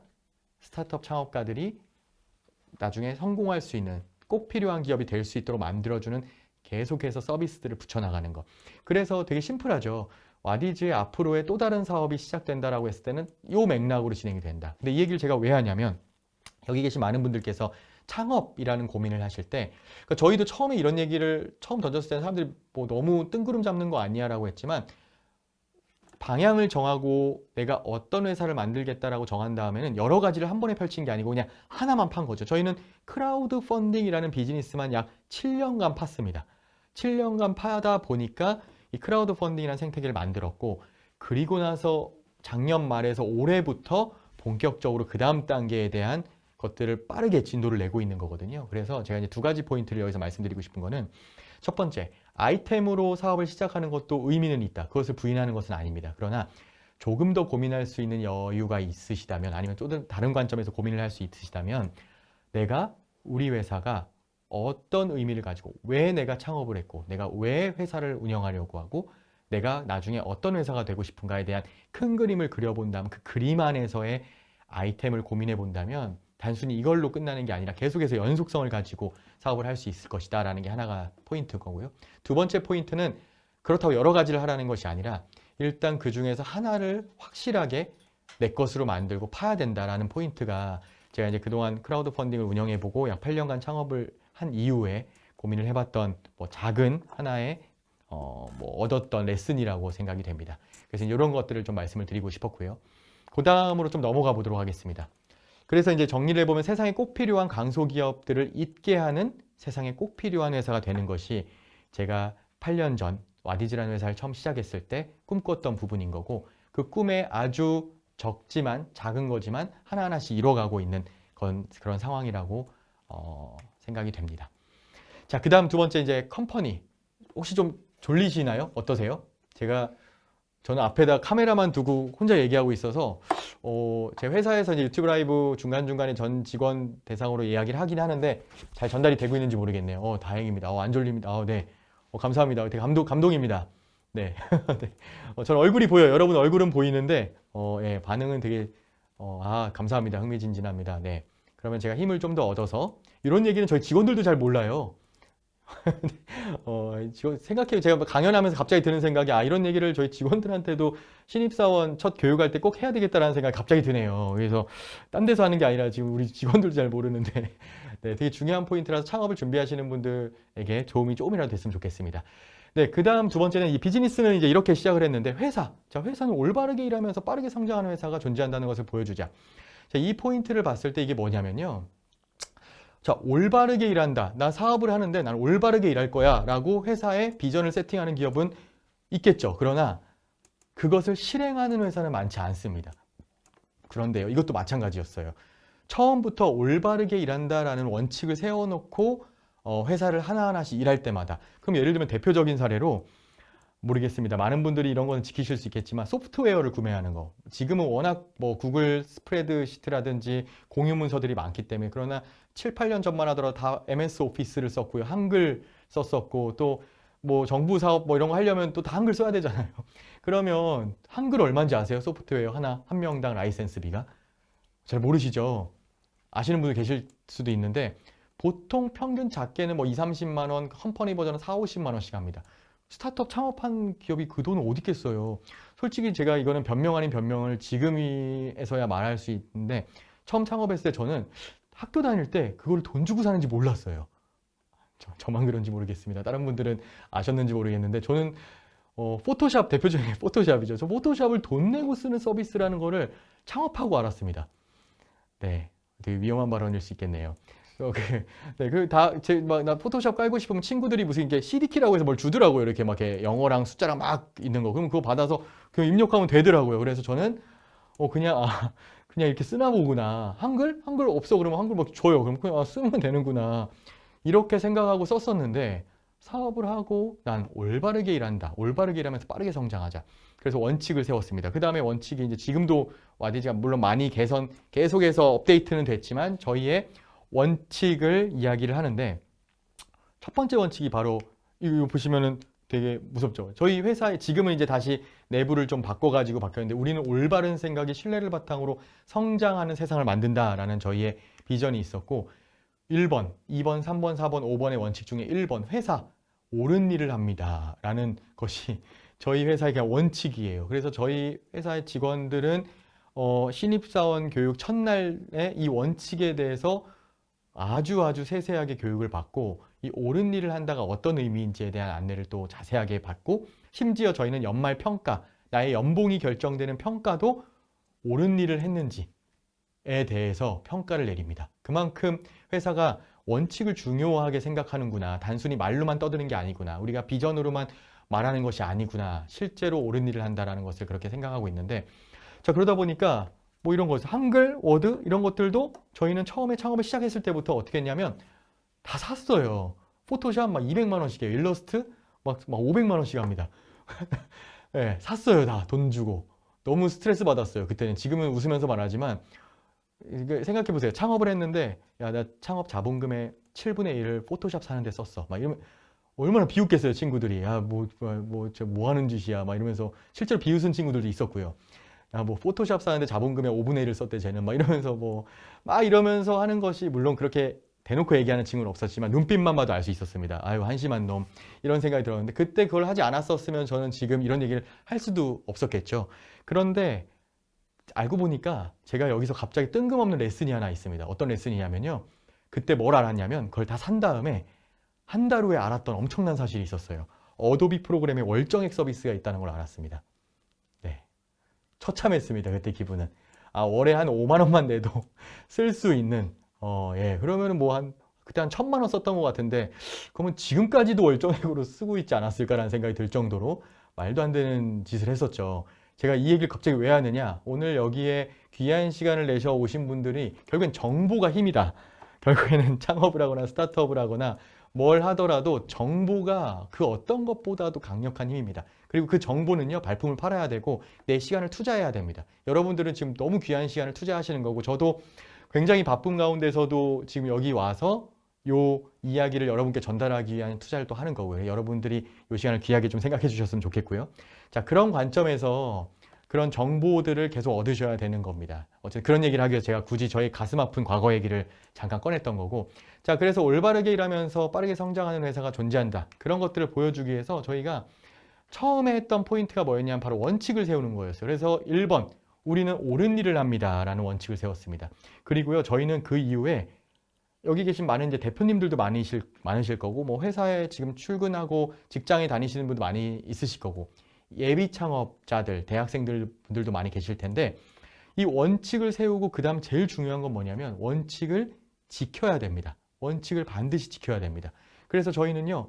스타트업 창업가들이 나중에 성공할 수 있는 꼭 필요한 기업이 될 수 있도록 만들어주는 계속해서 서비스들을 붙여나가는 것. 그래서 되게 심플하죠. 와디즈의 앞으로의 또 다른 사업이 시작된다라고 했을 때는 이 맥락으로 진행이 된다. 근데 이 얘기를 제가 왜 하냐면 여기 계신 많은 분들께서 창업이라는 고민을 하실 때 그러니까 저희도 처음에 이런 얘기를 처음 던졌을 때는 사람들이 뭐 너무 뜬구름 잡는 거 아니야 라고 했지만 방향을 정하고 내가 어떤 회사를 만들겠다라고 정한 다음에는 여러 가지를 한 번에 펼친 게 아니고 그냥 하나만 판 거죠. 저희는 크라우드 펀딩이라는 비즈니스만 약 7년간 팠습니다. 7년간 파다 보니까 이 크라우드 펀딩이라는 생태계를 만들었고 그리고 나서 작년 말에서 올해부터 본격적으로 그 다음 단계에 대한 것들을 빠르게 진도를 내고 있는 거거든요. 그래서 제가 이제 두 가지 포인트를 여기서 말씀드리고 싶은 거는 첫 번째, 아이템으로 사업을 시작하는 것도 의미는 있다. 그것을 부인하는 것은 아닙니다. 그러나 조금 더 고민할 수 있는 여유가 있으시다면 아니면 또 다른 관점에서 고민을 할 수 있으시다면 내가 우리 회사가 어떤 의미를 가지고 왜 내가 창업을 했고 내가 왜 회사를 운영하려고 하고 내가 나중에 어떤 회사가 되고 싶은가에 대한 큰 그림을 그려본다면 그 그림 안에서의 아이템을 고민해 본다면 단순히 이걸로 끝나는 게 아니라 계속해서 연속성을 가지고 사업을 할 수 있을 것이다 라는 게 하나가 포인트인 거고요. 두 번째 포인트는 그렇다고 여러 가지를 하라는 것이 아니라 일단 그 중에서 하나를 확실하게 내 것으로 만들고 파야 된다라는 포인트가 제가 이제 그동안 크라우드 펀딩을 운영해보고 약 8년간 창업을 한 이후에 고민을 해봤던 뭐 작은 하나의 뭐 얻었던 레슨이라고 생각이 됩니다. 그래서 이런 것들을 좀 말씀을 드리고 싶었고요. 그 다음으로 좀 넘어가 보도록 하겠습니다. 그래서 이제 정리를 해보면 세상에 꼭 필요한 강소기업들을 잇게 하는 세상에 꼭 필요한 회사가 되는 것이 제가 8년 전 와디즈라는 회사를 처음 시작했을 때 꿈꿨던 부분인 거고 그 꿈에 아주 적지만 작은 거지만 하나하나씩 이뤄가고 있는 그런 상황이라고 생각이 됩니다. 자, 그 다음 두 번째 이제 컴퍼니. 혹시 좀 졸리시나요? 어떠세요? 저는 앞에다 카메라만 두고 혼자 얘기하고 있어서 제 회사에서 이제 유튜브 라이브 중간중간에 전 직원 대상으로 이야기를 하긴 하는데 잘 전달이 되고 있는지 모르겠네요. 다행입니다. 안 졸립니다. 네. 감사합니다. 되게 감동입니다. 네. 네. 저는 얼굴이 보여요. 여러분 얼굴은 보이는데 예, 반응은 되게 감사합니다. 흥미진진합니다. 네. 그러면 제가 힘을 좀 더 얻어서 이런 얘기는 저희 직원들도 잘 몰라요. 생각해요. 제가 강연하면서 갑자기 드는 생각이 이런 얘기를 저희 직원들한테도 신입사원 첫 교육할 때 꼭 해야 되겠다라는 생각이 갑자기 드네요. 그래서 딴 데서 하는 게 아니라 지금 우리 직원들도 잘 모르는데 네, 되게 중요한 포인트라서 창업을 준비하시는 분들에게 도움이 조금이라도 됐으면 좋겠습니다. 네, 그 다음 두 번째는 이 비즈니스는 이제 이렇게 시작을 했는데 회사는 올바르게 일하면서 빠르게 성장하는 회사가 존재한다는 것을 보여주자. 자, 이 포인트를 봤을 때 이게 뭐냐면요. 자, 올바르게 일한다. 나 사업을 하는데 난 올바르게 일할 거야 라고 회사에 비전을 세팅하는 기업은 있겠죠. 그러나 그것을 실행하는 회사는 많지 않습니다. 그런데요, 이것도 마찬가지였어요. 처음부터 올바르게 일한다라는 원칙을 세워놓고 회사를 하나하나씩 일할 때마다, 그럼 예를 들면 대표적인 사례로, 모르겠습니다. 많은 분들이 이런 거는 지키실 수 있겠지만 소프트웨어를 구매하는 거. 지금은 워낙 뭐 구글 스프레드시트라든지 공유 문서들이 많기 때문에, 그러나 7, 8년 전만 하더라도 다 MS 오피스를 썼고요. 한글 썼었고, 또 뭐 정부 사업 뭐 이런 거 하려면 또 다 한글 써야 되잖아요. 그러면 한글 얼마인지 아세요? 소프트웨어 하나, 한 명당 라이센스비가? 잘 모르시죠? 아시는 분들 계실 수도 있는데, 보통 평균 작게는 뭐 2, 30만 원, 컴퍼니 버전은 4, 50만 원씩 합니다. 스타트업 창업한 기업이 그 돈을 어디 있겠어요. 솔직히 제가 이거는 변명 아닌 변명을 지금에서야 말할 수 있는데, 처음 창업했을 때 저는 학교 다닐 때 그걸 돈 주고 사는지 몰랐어요. 저만 그런지 모르겠습니다. 다른 분들은 아셨는지 모르겠는데, 저는 포토샵, 대표적인 게 포토샵이죠. 저 포토샵을 돈 내고 쓰는 서비스라는 거를 창업하고 알았습니다. 네, 되게 위험한 발언일 수 있겠네요. 나 포토샵 깔고 싶으면 친구들이 무슨 이게 CD키라고 해서 뭘 주더라고요. 이렇게 막 이렇게 영어랑 숫자랑 막 있는 거. 그럼 그거 받아서 그냥 입력하면 되더라고요. 그래서 저는 그냥 이렇게 쓰나 보구나. 한글 없어. 그러면 한글 막 줘요. 그럼 그냥 쓰면 되는구나. 이렇게 생각하고 썼었는데, 사업을 하고 난 올바르게 일한다. 올바르게 일하면서 빠르게 성장하자. 그래서 원칙을 세웠습니다. 그 다음에 원칙이 이제 지금도 와디지가 물론 많이 계속해서 업데이트는 됐지만, 저희의 원칙을 이야기를 하는데, 첫 번째 원칙이 바로 이거 보시면은 되게 무섭죠. 저희 회사에 지금은 이제 다시 내부를 좀 바꿔가지고 바뀌었는데, 우리는 올바른 생각이 신뢰를 바탕으로 성장하는 세상을 만든다라는 저희의 비전이 있었고, 1번, 2번, 3번, 4번, 5번의 원칙 중에 1번, 회사 옳은 일을 합니다 라는 것이 저희 회사의 그냥 원칙이에요. 그래서 저희 회사의 직원들은 신입사원 교육 첫날에 이 원칙에 대해서 아주 세세하게 교육을 받고, 이 옳은 일을 한다가 어떤 의미인지에 대한 안내를 또 자세하게 받고, 심지어 저희는 연말 평가, 나의 연봉이 결정되는 평가도 옳은 일을 했는지에 대해서 평가를 내립니다. 그만큼 회사가 원칙을 중요하게 생각하는구나. 단순히 말로만 떠드는 게 아니구나. 우리가 비전으로만 말하는 것이 아니구나. 실제로 옳은 일을 한다라는 것을 그렇게 생각하고 있는데, 자, 그러다 보니까 뭐 이런 거, 한글, 워드 이런 것들도 저희는 처음에 창업을 시작했을 때부터 어떻게 했냐면 다 샀어요. 포토샵 막 200만 원씩이에요. 일러스트 막 500만 원씩 합니다. 네, 샀어요. 다 돈 주고. 너무 스트레스 받았어요. 그때는. 지금은 웃으면서 말하지만, 생각해 보세요. 창업을 했는데, 야, 나 창업 자본금의 7분의 1을 포토샵 사는데 썼어. 막 이러면 얼마나 비웃겠어요, 친구들이. 야, 뭐 하는 짓이야. 막 이러면서 실제로 비웃은 친구들도 있었고요. 야, 뭐 포토샵 사는데 자본금의 5분의 1을 썼대, 쟤는. 막 이러면서 막 이러면서 하는 것이, 물론 그렇게 대놓고 얘기하는 친구는 없었지만 눈빛만 봐도 알 수 있었습니다. 아유, 한심한 놈. 이런 생각이 들었는데, 그때 그걸 하지 않았었으면 저는 지금 이런 얘기를 할 수도 없었겠죠. 그런데 알고 보니까 제가 여기서 갑자기 뜬금없는 레슨이 하나 있습니다. 어떤 레슨이냐면요. 그때 뭘 알았냐면, 그걸 다 산 다음에 한 달 후에 알았던 엄청난 사실이 있었어요. 어도비 프로그램에 월정액 서비스가 있다는 걸 알았습니다. 네, 처참했습니다. 그때 기분은. 월에 한 5만 원만 내도 쓸 수 있는, 예, 그러면은 그때 한 1,000만 원 썼던 것 같은데, 그러면 지금까지도 월정액으로 쓰고 있지 않았을까라는 생각이 들 정도로 말도 안 되는 짓을 했었죠. 제가 이 얘기를 갑자기 왜 하느냐, 오늘 여기에 귀한 시간을 내셔 오신 분들이 결국엔 정보가 힘이다. 결국에는 창업을 하거나 스타트업을 하거나 뭘 하더라도 정보가 그 어떤 것보다도 강력한 힘입니다. 그리고 그 정보는요, 발품을 팔아야 되고 내 시간을 투자해야 됩니다. 여러분들은 지금 너무 귀한 시간을 투자하시는 거고, 저도 굉장히 바쁜 가운데서도 지금 여기 와서 요 이야기를 여러분께 전달하기 위한 투자를 또 하는 거고요. 여러분들이 요 시간을 귀하게 좀 생각해 주셨으면 좋겠고요. 자, 그런 관점에서 그런 정보들을 계속 얻으셔야 되는 겁니다. 어쨌든 그런 얘기를 하기 위해서 제가 굳이 저희 가슴 아픈 과거 얘기를 잠깐 꺼냈던 거고, 자, 그래서 올바르게 일하면서 빠르게 성장하는 회사가 존재한다. 그런 것들을 보여주기 위해서 저희가 처음에 했던 포인트가 뭐였냐면 바로 원칙을 세우는 거였어요. 그래서 1번, 우리는 옳은 일을 합니다 라는 원칙을 세웠습니다. 그리고요, 저희는 그 이후에 여기 계신 많은 이제 대표님들도 많으실 거고, 뭐 회사에 지금 출근하고 직장에 다니시는 분도 많이 있으실 거고, 예비 창업자들, 대학생들도 많이 계실 텐데, 이 원칙을 세우고 그 다음 제일 중요한 건 뭐냐면 원칙을 지켜야 됩니다. 원칙을 반드시 지켜야 됩니다. 그래서 저희는요,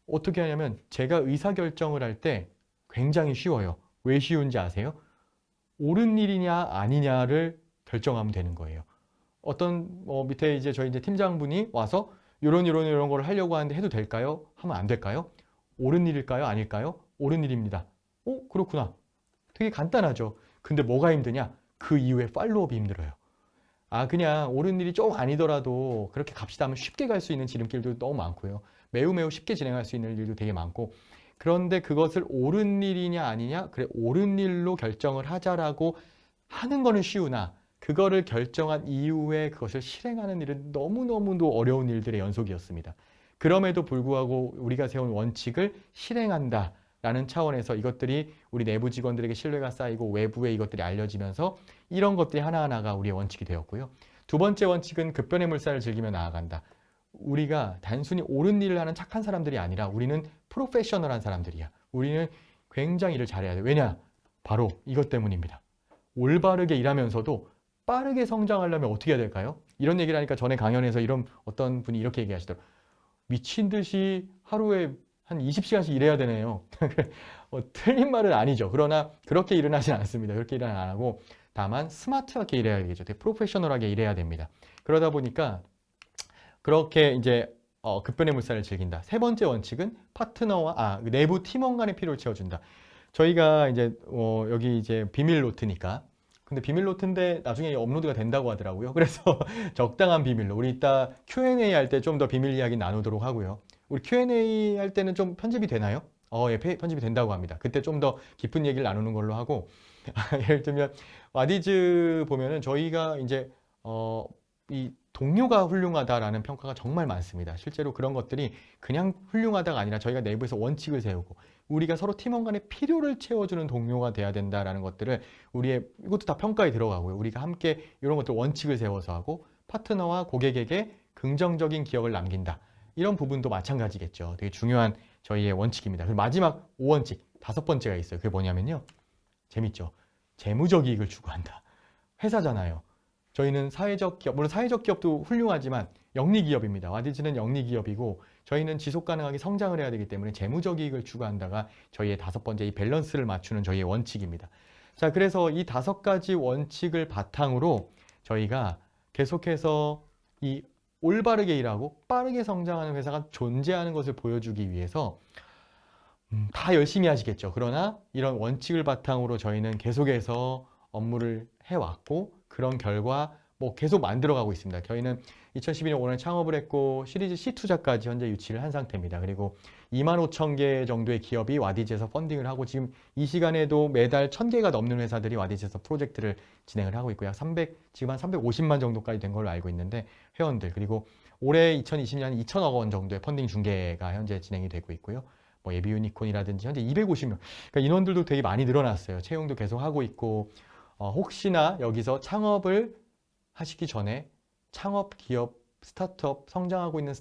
어떻게 하냐면 제가 의사결정을 할 때 굉장히 쉬워요. 왜 쉬운지 아세요? 옳은 일이냐 아니냐를 결정하면 되는 거예요. 어떤 밑에 이제 저희 이제 팀장분이 와서 이런 걸 하려고 하는데 해도 될까요? 하면 안 될까요? 옳은 일일까요? 아닐까요? 옳은 일입니다. 그렇구나. 되게 간단하죠. 근데 뭐가 힘드냐? 그 이후에 팔로업이 힘들어요. 그냥 옳은 일이 좀 아니더라도 그렇게 갑시다 하면 쉽게 갈 수 있는 지름길도 너무 많고요. 매우 쉽게 진행할 수 있는 일도 되게 많고, 그런데 그것을 옳은 일이냐 아니냐, 그래 옳은 일로 결정을 하자라고 하는 거는 쉬우나 그거를 결정한 이후에 그것을 실행하는 일은 너무너무도 어려운 일들의 연속이었습니다. 그럼에도 불구하고 우리가 세운 원칙을 실행한다 라는 차원에서 이것들이 우리 내부 직원들에게 신뢰가 쌓이고 외부에 이것들이 알려지면서 이런 것들이 하나하나가 우리의 원칙이 되었고요. 두 번째 원칙은 급변의 물살을 즐기며 나아간다. 우리가 단순히 옳은 일을 하는 착한 사람들이 아니라 우리는 프로페셔널한 사람들이야. 우리는 굉장히 일을 잘해야 돼. 왜냐? 바로 이것 때문입니다. 올바르게 일하면서도 빠르게 성장하려면 어떻게 해야 될까요? 이런 얘기를 하니까 전에 강연에서 어떤 분이 이렇게 얘기하시더라고요. 미친 듯이 하루에 한 20시간씩 일해야 되네요. 틀린 말은 아니죠. 그러나 그렇게 일은 하진 않습니다. 그렇게 일은 안 하고 다만 스마트하게 일해야 되겠죠. 되게 프로페셔널하게 일해야 됩니다. 그러다 보니까 그렇게 이제 급변의 물살을 즐긴다. 세 번째 원칙은 파트너와 내부 팀원 간의 필요를 채워준다. 저희가 이제 여기 이제 비밀 노트니까. 근데 비밀 노트인데 나중에 업로드가 된다고 하더라고요. 그래서 적당한 비밀로 우리 이따 Q&A 할 때 좀 더 비밀 이야기 나누도록 하고요. 우리 Q&A 할 때는 좀 편집이 되나요? 예, 편집이 된다고 합니다. 그때 좀 더 깊은 얘기를 나누는 걸로 하고 예를 들면 와디즈 보면은 저희가 이제 이 동료가 훌륭하다라는 평가가 정말 많습니다. 실제로 그런 것들이 그냥 훌륭하다가 아니라 저희가 내부에서 원칙을 세우고 우리가 서로 팀원 간의 필요를 채워주는 동료가 돼야 된다라는 것들을 이것도 다 평가에 들어가고요. 우리가 함께 이런 것들 원칙을 세워서 하고 파트너와 고객에게 긍정적인 기억을 남긴다. 이런 부분도 마찬가지겠죠. 되게 중요한 저희의 원칙입니다. 그리고 마지막 5원칙, 5번째가 있어요. 그게 뭐냐면요. 재밌죠. 재무적 이익을 추구한다. 회사잖아요. 저희는 사회적 기업, 물론 사회적 기업도 훌륭하지만 영리기업입니다. 와디즈는 영리기업이고 저희는 지속가능하게 성장을 해야 되기 때문에 재무적 이익을 추구한다가 저희의 5번째 이 밸런스를 맞추는 저희의 원칙입니다. 자, 그래서 이 5가지 원칙을 바탕으로 저희가 계속해서 이 올바르게 일하고 빠르게 성장하는 회사가 존재하는 것을 보여주기 위해서 다 열심히 하시겠죠. 그러나 이런 원칙을 바탕으로 저희는 계속해서 업무를 해왔고 그런 결과 계속 만들어가고 있습니다. 저희는 2012년 5년에 창업을 했고 시리즈 C 투자까지 현재 유치를 한 상태입니다. 그리고 25,000개 정도의 기업이 와디즈에서 펀딩을 하고 지금 이 시간에도 매달 1,000개가 넘는 회사들이 와디즈에서 프로젝트를 진행을 하고 있고요. 지금 한 350만 정도까지 된 걸로 알고 있는데 회원들 그리고 올해 2020년 2,000억 원 정도의 펀딩 중개가 현재 진행이 되고 있고요. 예비 유니콘이라든지 현재 250명. 그러니까 인원들도 되게 많이 늘어났어요. 채용도 계속 하고 있고 혹시나 여기서 창업을 하시기 전에 창업 기업 스타트업 스타트업을 성장하고 있는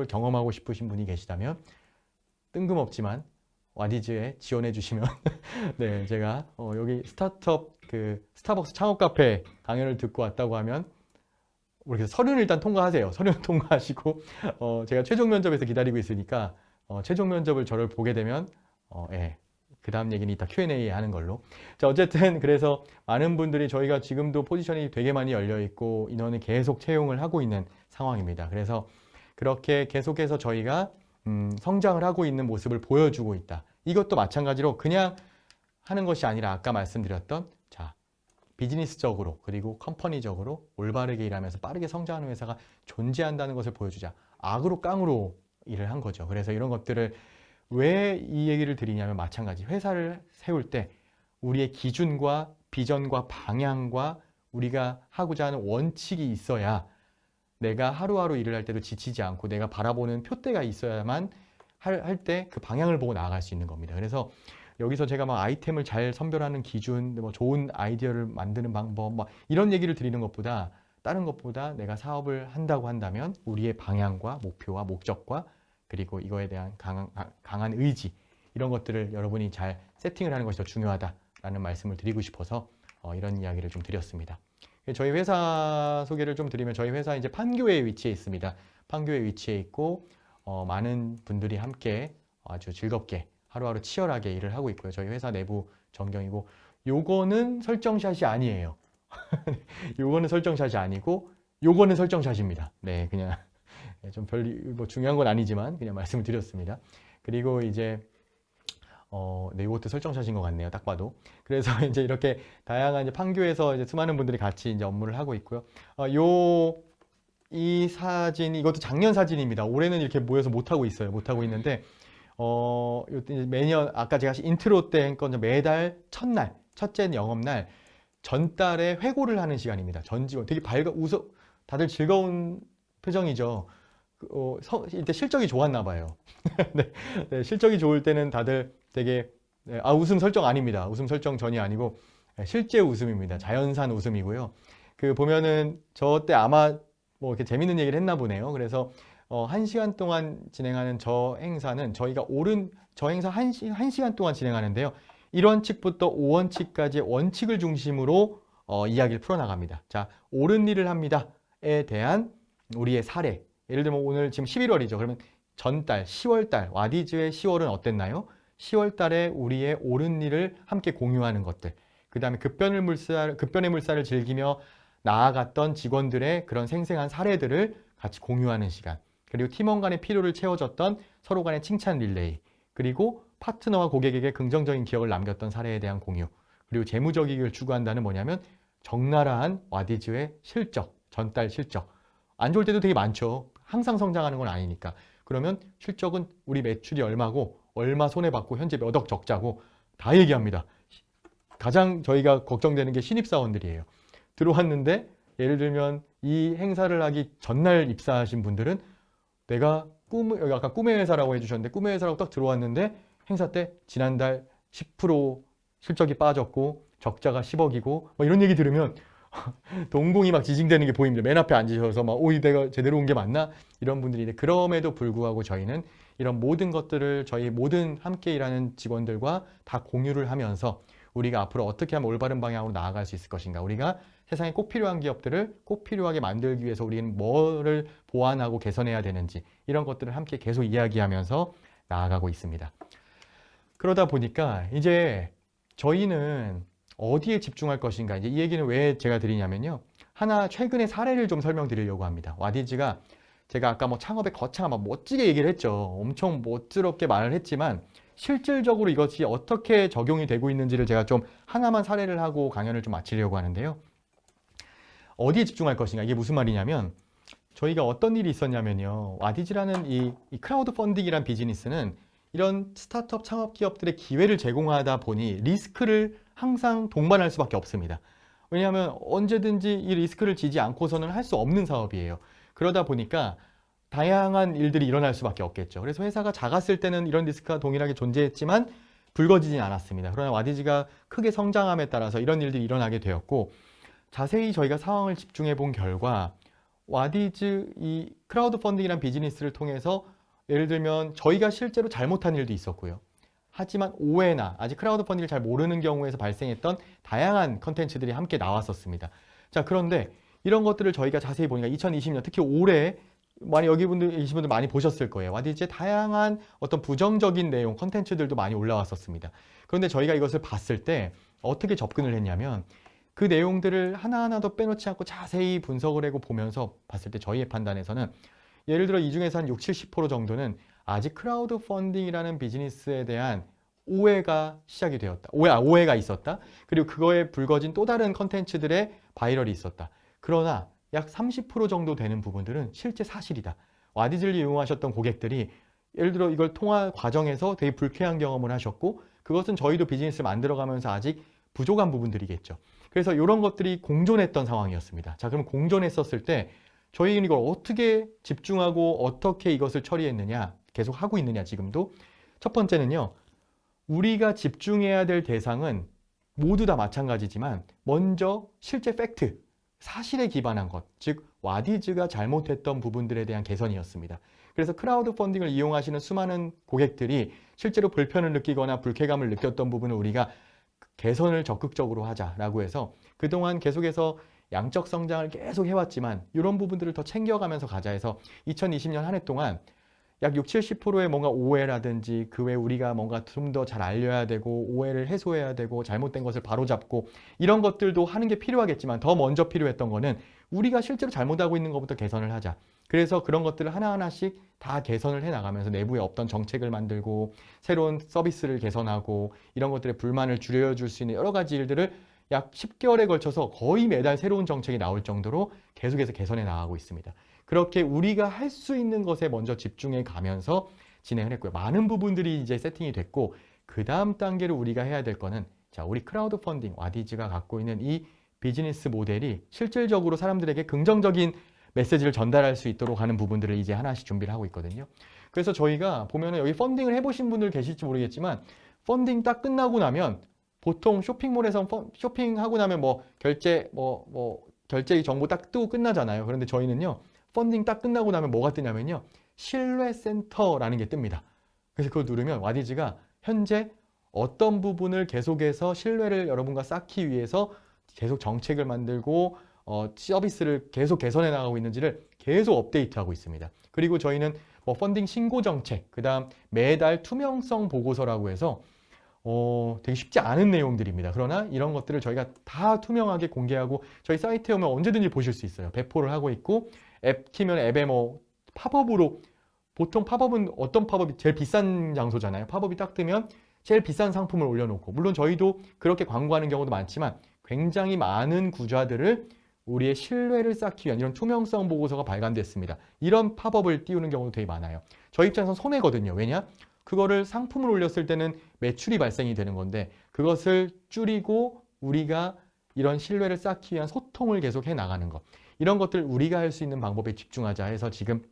경험하고 싶으신 분이 계시다면 뜬금없지만 와디즈에 지원해 주시면 네, 제가 여기 스타벅스 창업 카페 강연을 듣고 왔다고 하면 우리 서류는 일단 통과하세요. 서류는 통과하시고 제가 최종 면접에서 기다리고 있으니까 최종 면접을 저를 보게 되면 그 다음 얘기는 이따 Q&A 하는 걸로. 자, 어쨌든 그래서 많은 분들이 저희가 지금도 포지션이 되게 많이 열려 있고 인원을 계속 채용을 하고 있는 상황입니다. 그래서 그렇게 계속해서 저희가 성장을 하고 있는 모습을 보여주고 있다. 이것도 마찬가지로 그냥 하는 것이 아니라 아까 말씀드렸던 비즈니스적으로 그리고 컴퍼니적으로 올바르게 일하면서 빠르게 성장하는 회사가 존재한다는 것을 보여주자. 악으로 깡으로 일을 한 거죠. 그래서 이런 것들을 왜 이 얘기를 드리냐면 마찬가지 회사를 세울 때 우리의 기준과 비전과 방향과 우리가 하고자 하는 원칙이 있어야 내가 하루하루 일을 할 때도 지치지 않고 내가 바라보는 표대가 있어야만 할 때 그 방향을 보고 나아갈 수 있는 겁니다. 그래서 여기서 제가 아이템을 잘 선별하는 기준, 좋은 아이디어를 만드는 방법 이런 얘기를 드리는 것보다 다른 것보다 내가 사업을 한다고 한다면 우리의 방향과 목표와 목적과 그리고 이거에 대한 강한 의지 이런 것들을 여러분이 잘 세팅을 하는 것이 더 중요하다라는 말씀을 드리고 싶어서 이런 이야기를 좀 드렸습니다. 저희 회사 소개를 좀 드리면 저희 회사 이제 판교에 위치해 있습니다. 판교에 위치해 있고 많은 분들이 함께 아주 즐겁게 하루하루 치열하게 일을 하고 있고요. 저희 회사 내부 전경이고 요거는 설정샷이 아니에요. 요거는 설정샷이 아니고 요거는 설정샷입니다. 네, 그냥 좀 뭐 중요한 건 아니지만 그냥 말씀을 드렸습니다. 그리고 이제 네, 이것도 설정샷인 것 같네요. 딱 봐도. 그래서 이제 이렇게 다양한 이제 판교에서 이제 수많은 분들이 같이 이제 업무를 하고 있고요. 이 사진, 이것도 작년 사진입니다. 올해는 이렇게 모여서 못 하고 있어요. 못 하고 있는데, 매년 아까 제가 인트로 때 했건 매달 첫날, 첫째 영업날, 전달에 회고를 하는 시간입니다. 전 직원 되게 다들 즐거운 표정이죠. 이때 실적이 좋았나 봐요. 네, 네, 실적이 좋을 때는 다들 되게 웃음 설정 아닙니다. 웃음 설정 전이 아니고 실제 웃음입니다. 자연산 웃음이고요. 그 보면은 저 때 아마 뭐 이렇게 재밌는 얘기를 했나 보네요. 그래서 1시간 동안 진행하는 저 행사는 저 행사 1시간 동안 진행하는데요. 1원칙부터 5원칙까지의 원칙을 중심으로 이야기를 풀어나갑니다. 자, 옳은 일을 합니다에 대한 우리의 사례. 예를 들면 오늘 지금 11월이죠. 그러면 전달, 10월달, 와디즈의 10월은 어땠나요? 10월달에 우리의 옳은 일을 함께 공유하는 것들. 그 다음에 급변의 물살을 즐기며 나아갔던 직원들의 그런 생생한 사례들을 같이 공유하는 시간. 그리고 팀원 간의 필요를 채워줬던 서로 간의 칭찬 릴레이. 그리고 파트너와 고객에게 긍정적인 기억을 남겼던 사례에 대한 공유. 그리고 재무적 이익을 추구한다는 뭐냐면 적나라한 와디즈의 실적, 전달 실적. 안 좋을 때도 되게 많죠. 항상 성장하는 건 아니니까. 그러면 실적은 우리 매출이 얼마고 얼마 손해받고 현재 몇 억 적자고 다 얘기합니다. 가장 저희가 걱정되는 게 신입사원들이에요. 들어왔는데 예를 들면 이 행사를 하기 전날 입사하신 분들은 내가 여기 아까 꿈의 회사라고 해주셨는데 꿈의 회사라고 딱 들어왔는데 행사 때 지난달 10% 실적이 빠졌고 적자가 10억이고 뭐 이런 얘기 들으면 동공이 막 지징되는 게 보입니다. 맨 앞에 앉으셔서 막 내가 제대로 온 게 맞나? 이런 분들인데 그럼에도 불구하고 저희는 이런 모든 것들을 저희 모든 함께 일하는 직원들과 다 공유를 하면서 우리가 앞으로 어떻게 하면 올바른 방향으로 나아갈 수 있을 것인가. 우리가 세상에 꼭 필요한 기업들을 꼭 필요하게 만들기 위해서 우리는 뭐를 보완하고 개선해야 되는지 이런 것들을 함께 계속 이야기하면서 나아가고 있습니다. 그러다 보니까 이제 저희는 어디에 집중할 것인가. 이제 이 얘기는 왜 제가 드리냐면요. 하나 최근의 사례를 좀 설명드리려고 합니다. 와디즈가 제가 아까 뭐 창업의 거창한 막 멋지게 얘기를 했죠. 엄청 멋스럽게 말을 했지만 실질적으로 이것이 어떻게 적용이 되고 있는지를 제가 좀 하나만 사례를 하고 강연을 좀 마치려고 하는데요. 어디에 집중할 것인가. 이게 무슨 말이냐면 저희가 어떤 일이 있었냐면요. 와디즈라는 이 크라우드 펀딩이란 비즈니스는 이런 스타트업 창업 기업들의 기회를 제공하다 보니 리스크를 항상 동반할 수밖에 없습니다. 왜냐하면 언제든지 이 리스크를 지지 않고서는 할 수 없는 사업이에요. 그러다 보니까 다양한 일들이 일어날 수밖에 없겠죠. 그래서 회사가 작았을 때는 이런 리스크가 동일하게 존재했지만 불거지진 않았습니다. 그러나 와디즈가 크게 성장함에 따라서 이런 일들이 일어나게 되었고 자세히 저희가 상황을 집중해 본 결과 와디즈 이 크라우드 펀딩이라는 비즈니스를 통해서 예를 들면 저희가 실제로 잘못한 일도 있었고요. 하지만 오해나 아직 크라우드 펀딩을 잘 모르는 경우에서 발생했던 다양한 컨텐츠들이 함께 나왔었습니다. 자, 그런데 이런 것들을 저희가 자세히 보니까 2020년 특히 올해 많이 계신 분들 많이 보셨을 거예요. 와디즈의 다양한 어떤 부정적인 내용, 컨텐츠들도 많이 올라왔었습니다. 그런데 저희가 이것을 봤을 때 어떻게 접근을 했냐면 그 내용들을 하나하나 더 빼놓지 않고 자세히 분석을 하고 보면서 봤을 때 저희의 판단에서는 예를 들어 이 중에서 한 60-70% 정도는 아직 크라우드 펀딩이라는 비즈니스에 대한 오해가 시작이 되었다. 오해가 있었다. 그리고 그거에 불거진 또 다른 컨텐츠들의 바이럴이 있었다. 그러나 약 30% 정도 되는 부분들은 실제 사실이다. 와디즈를 이용하셨던 고객들이 예를 들어 이걸 통화 과정에서 되게 불쾌한 경험을 하셨고 그것은 저희도 비즈니스를 만들어가면서 아직 부족한 부분들이겠죠. 그래서 이런 것들이 공존했던 상황이었습니다. 자, 그럼 공존했었을 때 저희는 이걸 어떻게 집중하고 어떻게 이것을 처리했느냐, 계속 하고 있느냐 지금도. 첫 번째는요. 우리가 집중해야 될 대상은 모두 다 마찬가지지만 먼저 실제 팩트, 사실에 기반한 것, 즉 와디즈가 잘못했던 부분들에 대한 개선이었습니다. 그래서 크라우드 펀딩을 이용하시는 수많은 고객들이 실제로 불편을 느끼거나 불쾌감을 느꼈던 부분을 우리가 개선을 적극적으로 하자라고 해서 그동안 계속해서 양적 성장을 계속 해왔지만 이런 부분들을 더 챙겨가면서 가자 해서 2020년 한 해 동안 약 6, 70%의 뭔가 오해라든지 그 외에 우리가 뭔가 좀 더 잘 알려야 되고 오해를 해소해야 되고 잘못된 것을 바로잡고 이런 것들도 하는 게 필요하겠지만 더 먼저 필요했던 거는 우리가 실제로 잘못하고 있는 것부터 개선을 하자. 그래서 그런 것들을 하나하나씩 다 개선을 해 나가면서 내부에 없던 정책을 만들고 새로운 서비스를 개선하고 이런 것들의 불만을 줄여줄 수 있는 여러 가지 일들을 약 10개월에 걸쳐서 거의 매달 새로운 정책이 나올 정도로 계속해서 개선해 나가고 있습니다. 그렇게 우리가 할 수 있는 것에 먼저 집중해 가면서 진행을 했고요. 많은 부분들이 이제 세팅이 됐고 그 다음 단계로 우리가 해야 될 거는 자, 우리 크라우드 펀딩, 와디즈가 갖고 있는 이 비즈니스 모델이 실질적으로 사람들에게 긍정적인 메시지를 전달할 수 있도록 하는 부분들을 이제 하나씩 준비를 하고 있거든요. 그래서 저희가 보면은 여기 펀딩을 해보신 분들 계실지 모르겠지만 펀딩 딱 끝나고 나면 보통 쇼핑몰에서 쇼핑하고 나면 뭐 결제 결제 정보 딱 뜨고 끝나잖아요. 그런데 저희는요 펀딩 딱 끝나고 나면 뭐가 뜨냐면요 신뢰센터라는 게 뜹니다. 그래서 그걸 누르면 와디즈가 현재 어떤 부분을 계속해서 신뢰를 여러분과 쌓기 위해서 계속 정책을 만들고 서비스를 계속 개선해 나가고 있는지를 계속 업데이트하고 있습니다. 그리고 저희는 뭐 펀딩 신고 정책, 그 다음 매달 투명성 보고서라고 해서 되게 쉽지 않은 내용들입니다. 그러나 이런 것들을 저희가 다 투명하게 공개하고 저희 사이트에 오면 언제든지 보실 수 있어요. 배포를 하고 있고 앱 키면 앱에 뭐 팝업으로 보통 팝업은 어떤 팝업이 제일 비싼 장소잖아요. 팝업이 딱 뜨면 제일 비싼 상품을 올려놓고 물론 저희도 그렇게 광고하는 경우도 많지만 굉장히 많은 구좌들을 우리의 신뢰를 쌓기 위한 이런 투명성 보고서가 발간됐습니다. 이런 팝업을 띄우는 경우도 되게 많아요. 저희 입장에서 손해거든요. 왜냐? 그거를 상품을 올렸을 때는 매출이 발생이 되는 건데 그것을 줄이고 우리가 이런 신뢰를 쌓기 위한 소통을 계속 해 나가는 것. 이런 것들 우리가 할 수 있는 방법에 집중하자 해서 지금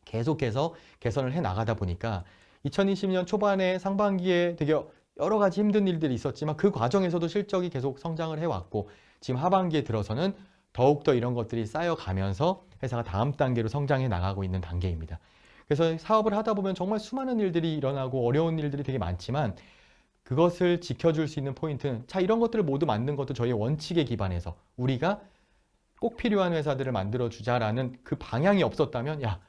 계속해서 개선을 해 나가다 보니까 2020년 초반에 상반기에 되게 여러 가지 힘든 일들이 있었지만 그 과정에서도 실적이 계속 성장을 해왔고 지금 하반기에 들어서는 더욱더 이런 것들이 쌓여가면서 회사가 다음 단계로 성장해 나가고 있는 단계입니다. 그래서 사업을 하다 보면 정말 수많은 일들이 일어나고 어려운 일들이 되게 많지만 그것을 지켜줄 수 있는 포인트는 자 이런 것들을 모두 만든 것도 저희의 원칙에 기반해서 우리가 꼭 필요한 회사들을 만들어주자라는 그 방향이 없었다면 야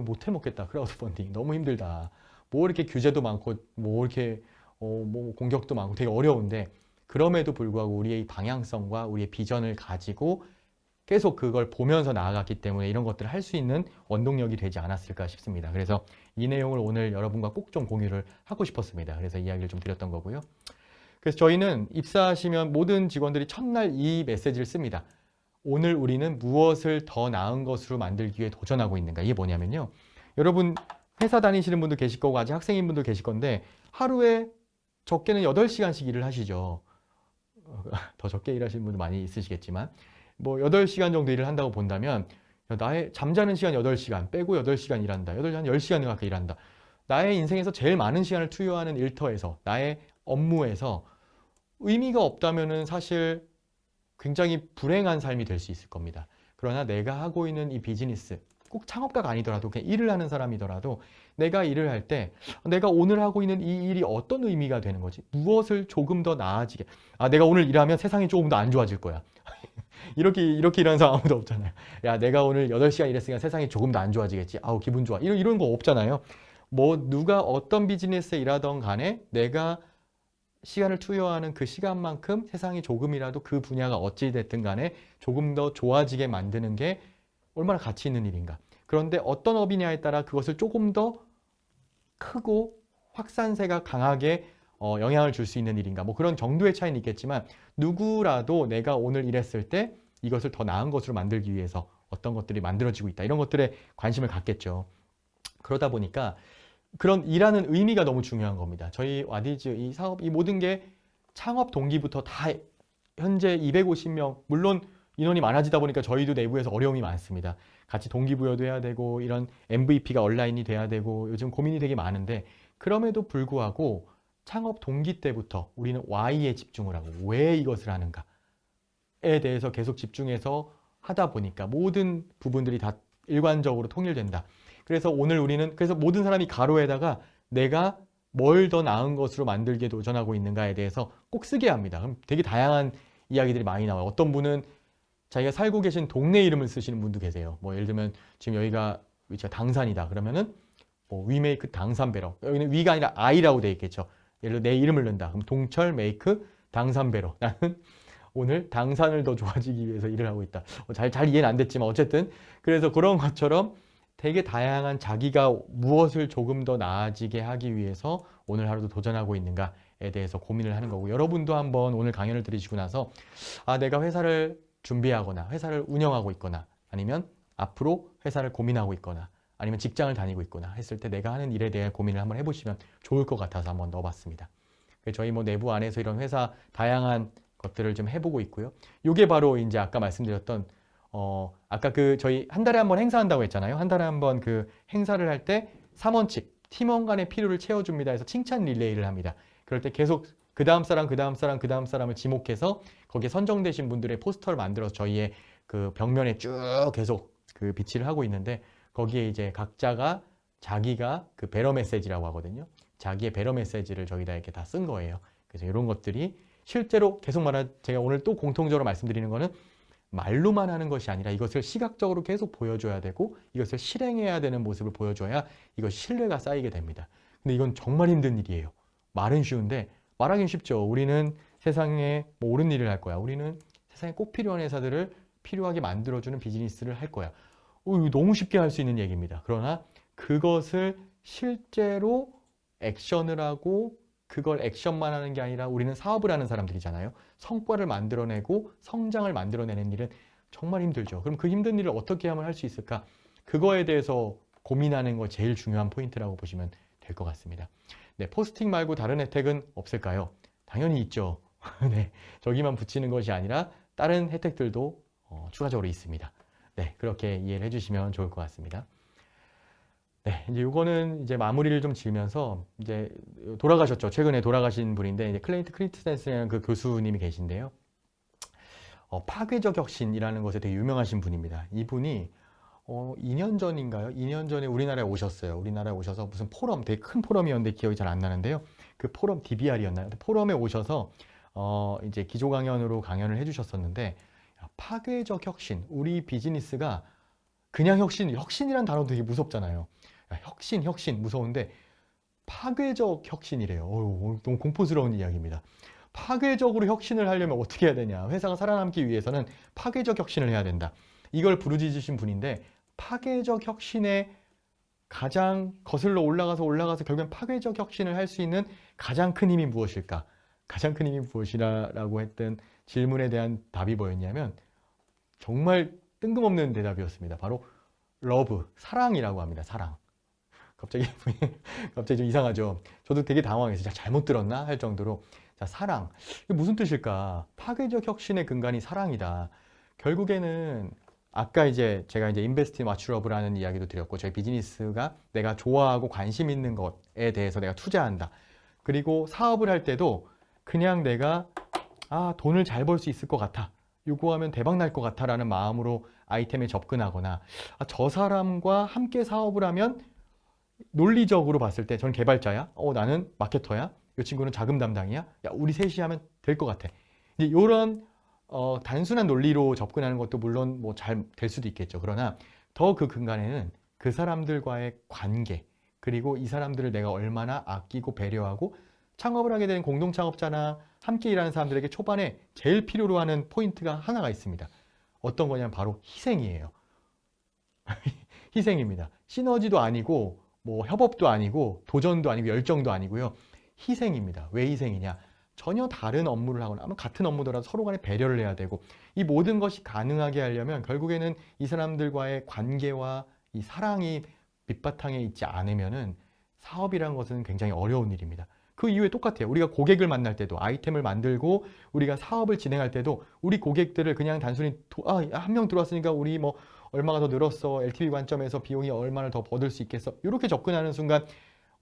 못 해먹겠다. 크라우드 펀딩 너무 힘들다. 뭐 이렇게 규제도 많고 뭐 이렇게 뭐 공격도 많고 되게 어려운데 그럼에도 불구하고 우리의 방향성과 우리의 비전을 가지고 계속 그걸 보면서 나아갔기 때문에 이런 것들을 할 수 있는 원동력이 되지 않았을까 싶습니다. 그래서 이 내용을 오늘 여러분과 꼭 좀 공유를 하고 싶었습니다. 그래서 이야기를 좀 드렸던 거고요. 그래서 저희는 입사하시면 모든 직원들이 첫날 이 메시지를 씁니다. 오늘 우리는 무엇을 더 나은 것으로 만들기 위해 도전하고 있는가. 이게 뭐냐면요. 여러분 회사 다니시는 분도 계실 거고 아직 학생인 분도 계실 건데 하루에 적게는 8시간씩 일을 하시죠. 더 적게 일하시는 분도 많이 있으시겠지만 뭐 8시간 정도 일을 한다고 본다면 나의 잠자는 시간 8시간 빼고 8시간 일한다. 8시간 10시간 가까이 일한다. 나의 인생에서 제일 많은 시간을 투여하는 일터에서 나의 업무에서 의미가 없다면은 사실 굉장히 불행한 삶이 될 수 있을 겁니다. 그러나 내가 하고 있는 이 비즈니스 꼭 창업가가 아니더라도 그냥 일을 하는 사람이더라도 내가 일을 할 때 내가 오늘 하고 있는 이 일이 어떤 의미가 되는 거지? 무엇을 조금 더 나아지게 내가 오늘 일하면 세상이 조금 더 안 좋아질 거야. 이렇게 일하는 사람 아무도 없잖아요. 야 내가 오늘 8시간 일했으니까 세상이 조금 더 안 좋아지겠지. 아우 기분 좋아. 이런 거 없잖아요. 뭐 누가 어떤 비즈니스에 일하던 간에 내가 시간을 투여하는 그 시간만큼 세상이 조금이라도 그 분야가 어찌 됐든 간에 조금 더 좋아지게 만드는 게 얼마나 가치 있는 일인가. 그런데 어떤 업이냐에 따라 그것을 조금 더 크고 확산세가 강하게 영향을 줄 수 있는 일인가. 뭐 그런 정도의 차이는 있겠지만 누구라도 내가 오늘 일했을 때 이것을 더 나은 것으로 만들기 위해서 어떤 것들이 만들어지고 있다. 이런 것들에 관심을 갖겠죠. 그러다 보니까 그런 일하는 의미가 너무 중요한 겁니다. 저희 와디즈 이 사업, 이 모든 게 창업 동기부터 다 현재 250명, 물론 인원이 많아지다 보니까 저희도 내부에서 어려움이 많습니다. 같이 동기부여도 해야 되고 이런 MVP가 온라인이 돼야 되고 요즘 고민이 되게 많은데 그럼에도 불구하고 창업 동기 때부터 우리는 Y에 집중을 하고 왜 이것을 하는가에 대해서 계속 집중해서 하다 보니까 모든 부분들이 다 일관적으로 통일된다. 그래서 오늘 우리는 그래서 모든 사람이 가로에다가 내가 뭘 더 나은 것으로 만들기에 도전하고 있는가에 대해서 꼭 쓰게 합니다. 그럼 되게 다양한 이야기들이 많이 나와요. 어떤 분은 자기가 살고 계신 동네 이름을 쓰시는 분도 계세요. 뭐 예를 들면 지금 여기가 위치가 당산이다. 그러면은 뭐 위 메이크 당산배러. 여기는 위가 아니라 I라고 돼 있겠죠. 예를 들어 내 이름을 넣는다. 그럼 동철 메이크 당산배러. 나는 오늘 당산을 더 좋아지기 위해서 일을 하고 있다. 잘 이해는 안 됐지만 어쨌든 그래서 그런 것처럼 되게 다양한 자기가 무엇을 조금 더 나아지게 하기 위해서 오늘 하루도 도전하고 있는가에 대해서 고민을 하는 거고, 여러분도 한번 오늘 강연을 들으시고 나서 내가 회사를 준비하거나 회사를 운영하고 있거나 아니면 앞으로 회사를 고민하고 있거나 아니면 직장을 다니고 있거나 했을 때 내가 하는 일에 대한 고민을 한번 해보시면 좋을 것 같아서 한번 넣어봤습니다. 저희 뭐 내부 안에서 이런 회사 다양한 것들을 좀 해보고 있고요. 이게 바로 이제 아까 말씀드렸던 아까 저희 한 달에 한 번 행사한다고 했잖아요. 한 달에 한 번 그 행사를 할 때 3원칙 팀원 간의 필요를 채워줍니다 해서 칭찬 릴레이를 합니다. 그럴 때 계속 그 다음 사람, 그 다음 사람, 그 다음 사람을 지목해서 거기에 선정되신 분들의 포스터를 만들어서 저희의 그 벽면에 쭉 계속 그 비치를 하고 있는데, 거기에 이제 각자가 자기가 그 배러 메시지라고 하거든요. 자기의 배러 메시지를 저기다 이렇게 다 쓴 거예요. 그래서 이런 것들이 실제로 계속 제가 오늘 또 공통적으로 말씀드리는 거는 말로만 하는 것이 아니라 이것을 시각적으로 계속 보여줘야 되고 이것을 실행해야 되는 모습을 보여줘야 이것이 신뢰가 쌓이게 됩니다. 근데 이건 정말 힘든 일이에요. 말은 쉬운데 말하기는 쉽죠. 우리는 세상에 뭐 옳은 일을 할 거야. 우리는 세상에 꼭 필요한 회사들을 필요하게 만들어주는 비즈니스를 할 거야. 이거 너무 쉽게 할 수 있는 얘기입니다. 그러나 그것을 실제로 액션을 하고 그걸 액션만 하는 게 아니라 우리는 사업을 하는 사람들이잖아요. 성과를 만들어내고 성장을 만들어내는 일은 정말 힘들죠. 그럼 그 힘든 일을 어떻게 하면 할 수 있을까? 그거에 대해서 고민하는 거 제일 중요한 포인트라고 보시면 될 것 같습니다. 네, 포스팅 말고 다른 혜택은 없을까요? 당연히 있죠. 네, 저기만 붙이는 것이 아니라 다른 혜택들도 추가적으로 있습니다. 네, 그렇게 이해를 해주시면 좋을 것 같습니다. 네, 이제 요거는 이제 마무리를 좀 지으면서 이제 돌아가셨죠. 최근에 돌아가신 분인데 이제 클레인트 크리스텐스라는 그 교수님이 계신데요. 파괴적 혁신이라는 것에 되게 유명하신 분입니다. 이분이 2년 전인가요? 2년 전에 우리나라에 오셨어요. 우리나라에 오셔서 무슨 포럼, 되게 큰 포럼이었는데 기억이 잘 안 나는데요. 그 포럼 DBR이었나요? 포럼에 오셔서 이제 기조 강연으로 강연을 해주셨었는데, 파괴적 혁신, 우리 비즈니스가 그냥 혁신이란 단어도 되게 무섭잖아요. 혁신 무서운데 파괴적 혁신이래요. 너무 공포스러운 이야기입니다. 파괴적으로 혁신을 하려면 어떻게 해야 되냐? 회사가 살아남기 위해서는 파괴적 혁신을 해야 된다. 이걸 부르짖으신 분인데, 파괴적 혁신에 가장 거슬러 올라가서 결국엔 파괴적 혁신을 할 수 있는 가장 큰 힘이 무엇일까? 가장 큰 힘이 무엇이라고 했던 질문에 대한 답이 뭐였냐면 정말 뜬금없는 대답이었습니다. 바로 러브, 사랑이라고 합니다. 사랑. 갑자기 좀 이상하죠. 저도 되게 당황했어요. 잘못 들었나 할 정도로. 자, 사랑. 이게 무슨 뜻일까? 파괴적 혁신의 근간이 사랑이다. 결국에는 아까 이제 제가 이제 인베스트 인 왓츠 러브라는 이야기도 드렸고, 저희 비즈니스가 내가 좋아하고 관심 있는 것에 대해서 내가 투자한다. 그리고 사업을 할 때도 그냥 내가 돈을 잘 벌 수 있을 것 같아. 이거 하면 대박 날 것 같아 라는 마음으로 아이템에 접근하거나, 저 사람과 함께 사업을 하면 논리적으로 봤을 때 저는 개발자야, 나는 마케터야, 이 친구는 자금 담당이야, 야, 우리 셋이 하면 될 것 같아. 이제 이런 단순한 논리로 접근하는 것도 물론 뭐 잘 될 수도 있겠죠. 그러나 더 그 근간에는 그 사람들과의 관계, 그리고 이 사람들을 내가 얼마나 아끼고 배려하고, 창업을 하게 된 공동 창업자나 함께 일하는 사람들에게 초반에 제일 필요로 하는 포인트가 하나가 있습니다. 어떤 거냐면 바로 희생이에요. 희생입니다. 시너지도 아니고 뭐 협업도 아니고 도전도 아니고 열정도 아니고요. 희생입니다. 왜 희생이냐? 전혀 다른 업무를 하거나 아마 같은 업무더라도 서로 간에 배려를 해야 되고, 이 모든 것이 가능하게 하려면 결국에는 이 사람들과의 관계와 이 사랑이 밑바탕에 있지 않으면은 사업이라는 것은 굉장히 어려운 일입니다. 그 이유에 똑같아요. 우리가 고객을 만날 때도, 아이템을 만들고 우리가 사업을 진행할 때도 우리 고객들을 그냥 단순히 한 명 들어왔으니까 우리 뭐 얼마가 더 늘었어, LTV 관점에서 비용이 얼마나 더 얻을 수 있겠어, 이렇게 접근하는 순간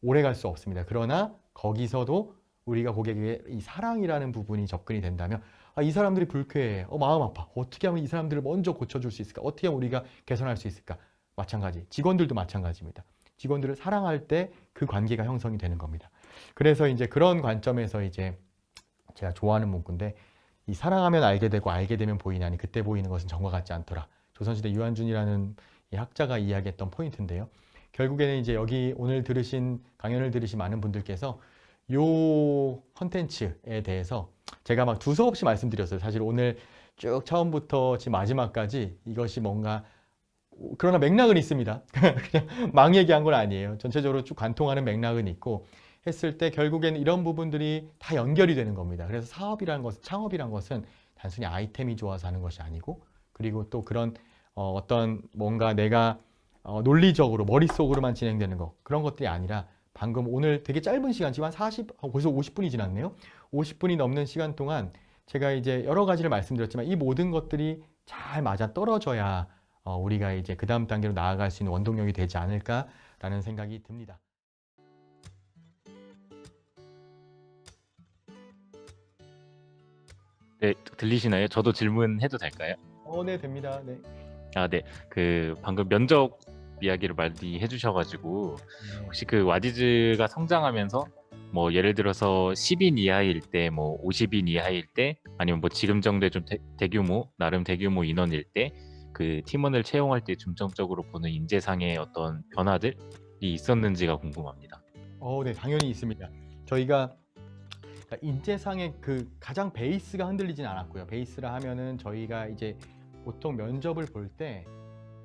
오래 갈 수 없습니다. 그러나 거기서도 우리가 고객에게 이 사랑이라는 부분이 접근이 된다면, 이 사람들이 불쾌해, 마음 아파, 어떻게 하면 이 사람들을 먼저 고쳐줄 수 있을까, 어떻게 하면 우리가 개선할 수 있을까. 마찬가지, 직원들도 마찬가지입니다. 직원들을 사랑할 때 그 관계가 형성이 되는 겁니다. 그래서 이제 그런 관점에서 이제 제가 좋아하는 문구인데, 이 사랑하면 알게 되고 알게 되면 보이나니 그때 보이는 것은 전과 같지 않더라. 조선시대 유한준이라는 이 학자가 이야기했던 포인트인데요. 결국에는 이제 여기 오늘 들으신 강연을 들으신 많은 분들께서 요 컨텐츠에 대해서 제가 막 두서없이 말씀드렸어요. 사실 오늘 쭉 처음부터 지금 마지막까지 이것이 뭔가 그러나 맥락은 있습니다. 그냥 막 얘기한 건 아니에요. 전체적으로 쭉 관통하는 맥락은 있고 했을 때 결국엔 이런 부분들이 다 연결이 되는 겁니다. 그래서 사업이라는 것은, 창업이라는 것은 단순히 아이템이 좋아서 하는 것이 아니고, 그리고 또 그런 어떤 뭔가 내가 논리적으로 머릿속으로만 진행되는 것, 그런 것들이 아니라 방금 오늘 되게 짧은 시간, 지금 한 벌써 50분이 지났네요. 50분이 넘는 시간 동안 제가 이제 여러 가지를 말씀드렸지만 이 모든 것들이 잘 맞아 떨어져야 우리가 이제 그 다음 단계로 나아갈 수 있는 원동력이 되지 않을까라는 생각이 듭니다. 네, 들리시나요? 저도 질문해도 될까요? 네, 됩니다. 네. 아, 네. 그 방금 면접 이야기를 많이 해주셔가지고 혹시 그 와디즈가 성장하면서 뭐 예를 들어서 10인 이하일 때, 뭐 50인 이하일 때, 아니면 뭐 지금 정도의 좀 대규모, 나름 대규모 인원일 때 그 팀원을 채용할 때 중점적으로 보는 인재상의 어떤 변화들이 있었는지가 궁금합니다. 네, 당연히 있습니다. 저희가 인재상의 그 가장 베이스가 흔들리진 않았고요. 베이스라 하면은 저희가 이제 보통 면접을 볼 때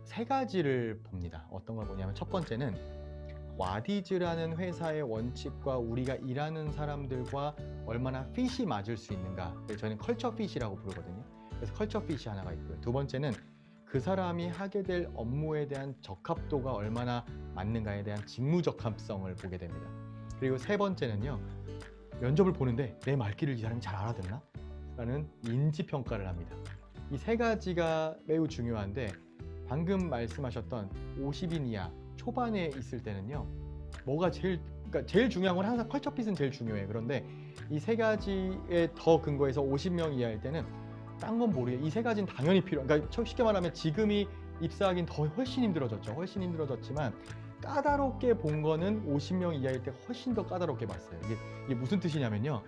세 가지를 봅니다. 어떤 걸 보냐면 첫 번째는 와디즈라는 회사의 원칙과 우리가 일하는 사람들과 얼마나 핏이 맞을 수 있는가. 저희는 컬처 핏이라고 부르거든요. 그래서 컬처 핏이 하나가 있고요. 두 번째는 그 사람이 하게 될 업무에 대한 적합도가 얼마나 맞는가에 대한 직무 적합성을 보게 됩니다. 그리고 세 번째는요, 면접을 보는데 내 말귀를 이 사람이 잘 알아듣나? 라는 인지평가를 합니다. 이 세 가지가 매우 중요한데 방금 말씀하셨던 50인 이하 초반에 있을 때는요, 뭐가 그러니까 제일 중요한 건 항상 컬처핏은 제일 중요해요. 그런데 이 세 가지에 더 근거해서 50명 이하일 때는 딴 건 모르겠어요. 이 세 가지는 당연히 그러니까 쉽게 말하면 지금이 입사하긴 더 훨씬 힘들어졌죠. 훨씬 힘들어졌지만 까다롭게 본 거는 50명 이하일 때 훨씬 더 까다롭게 봤어요. 이게 무슨 뜻이냐면요,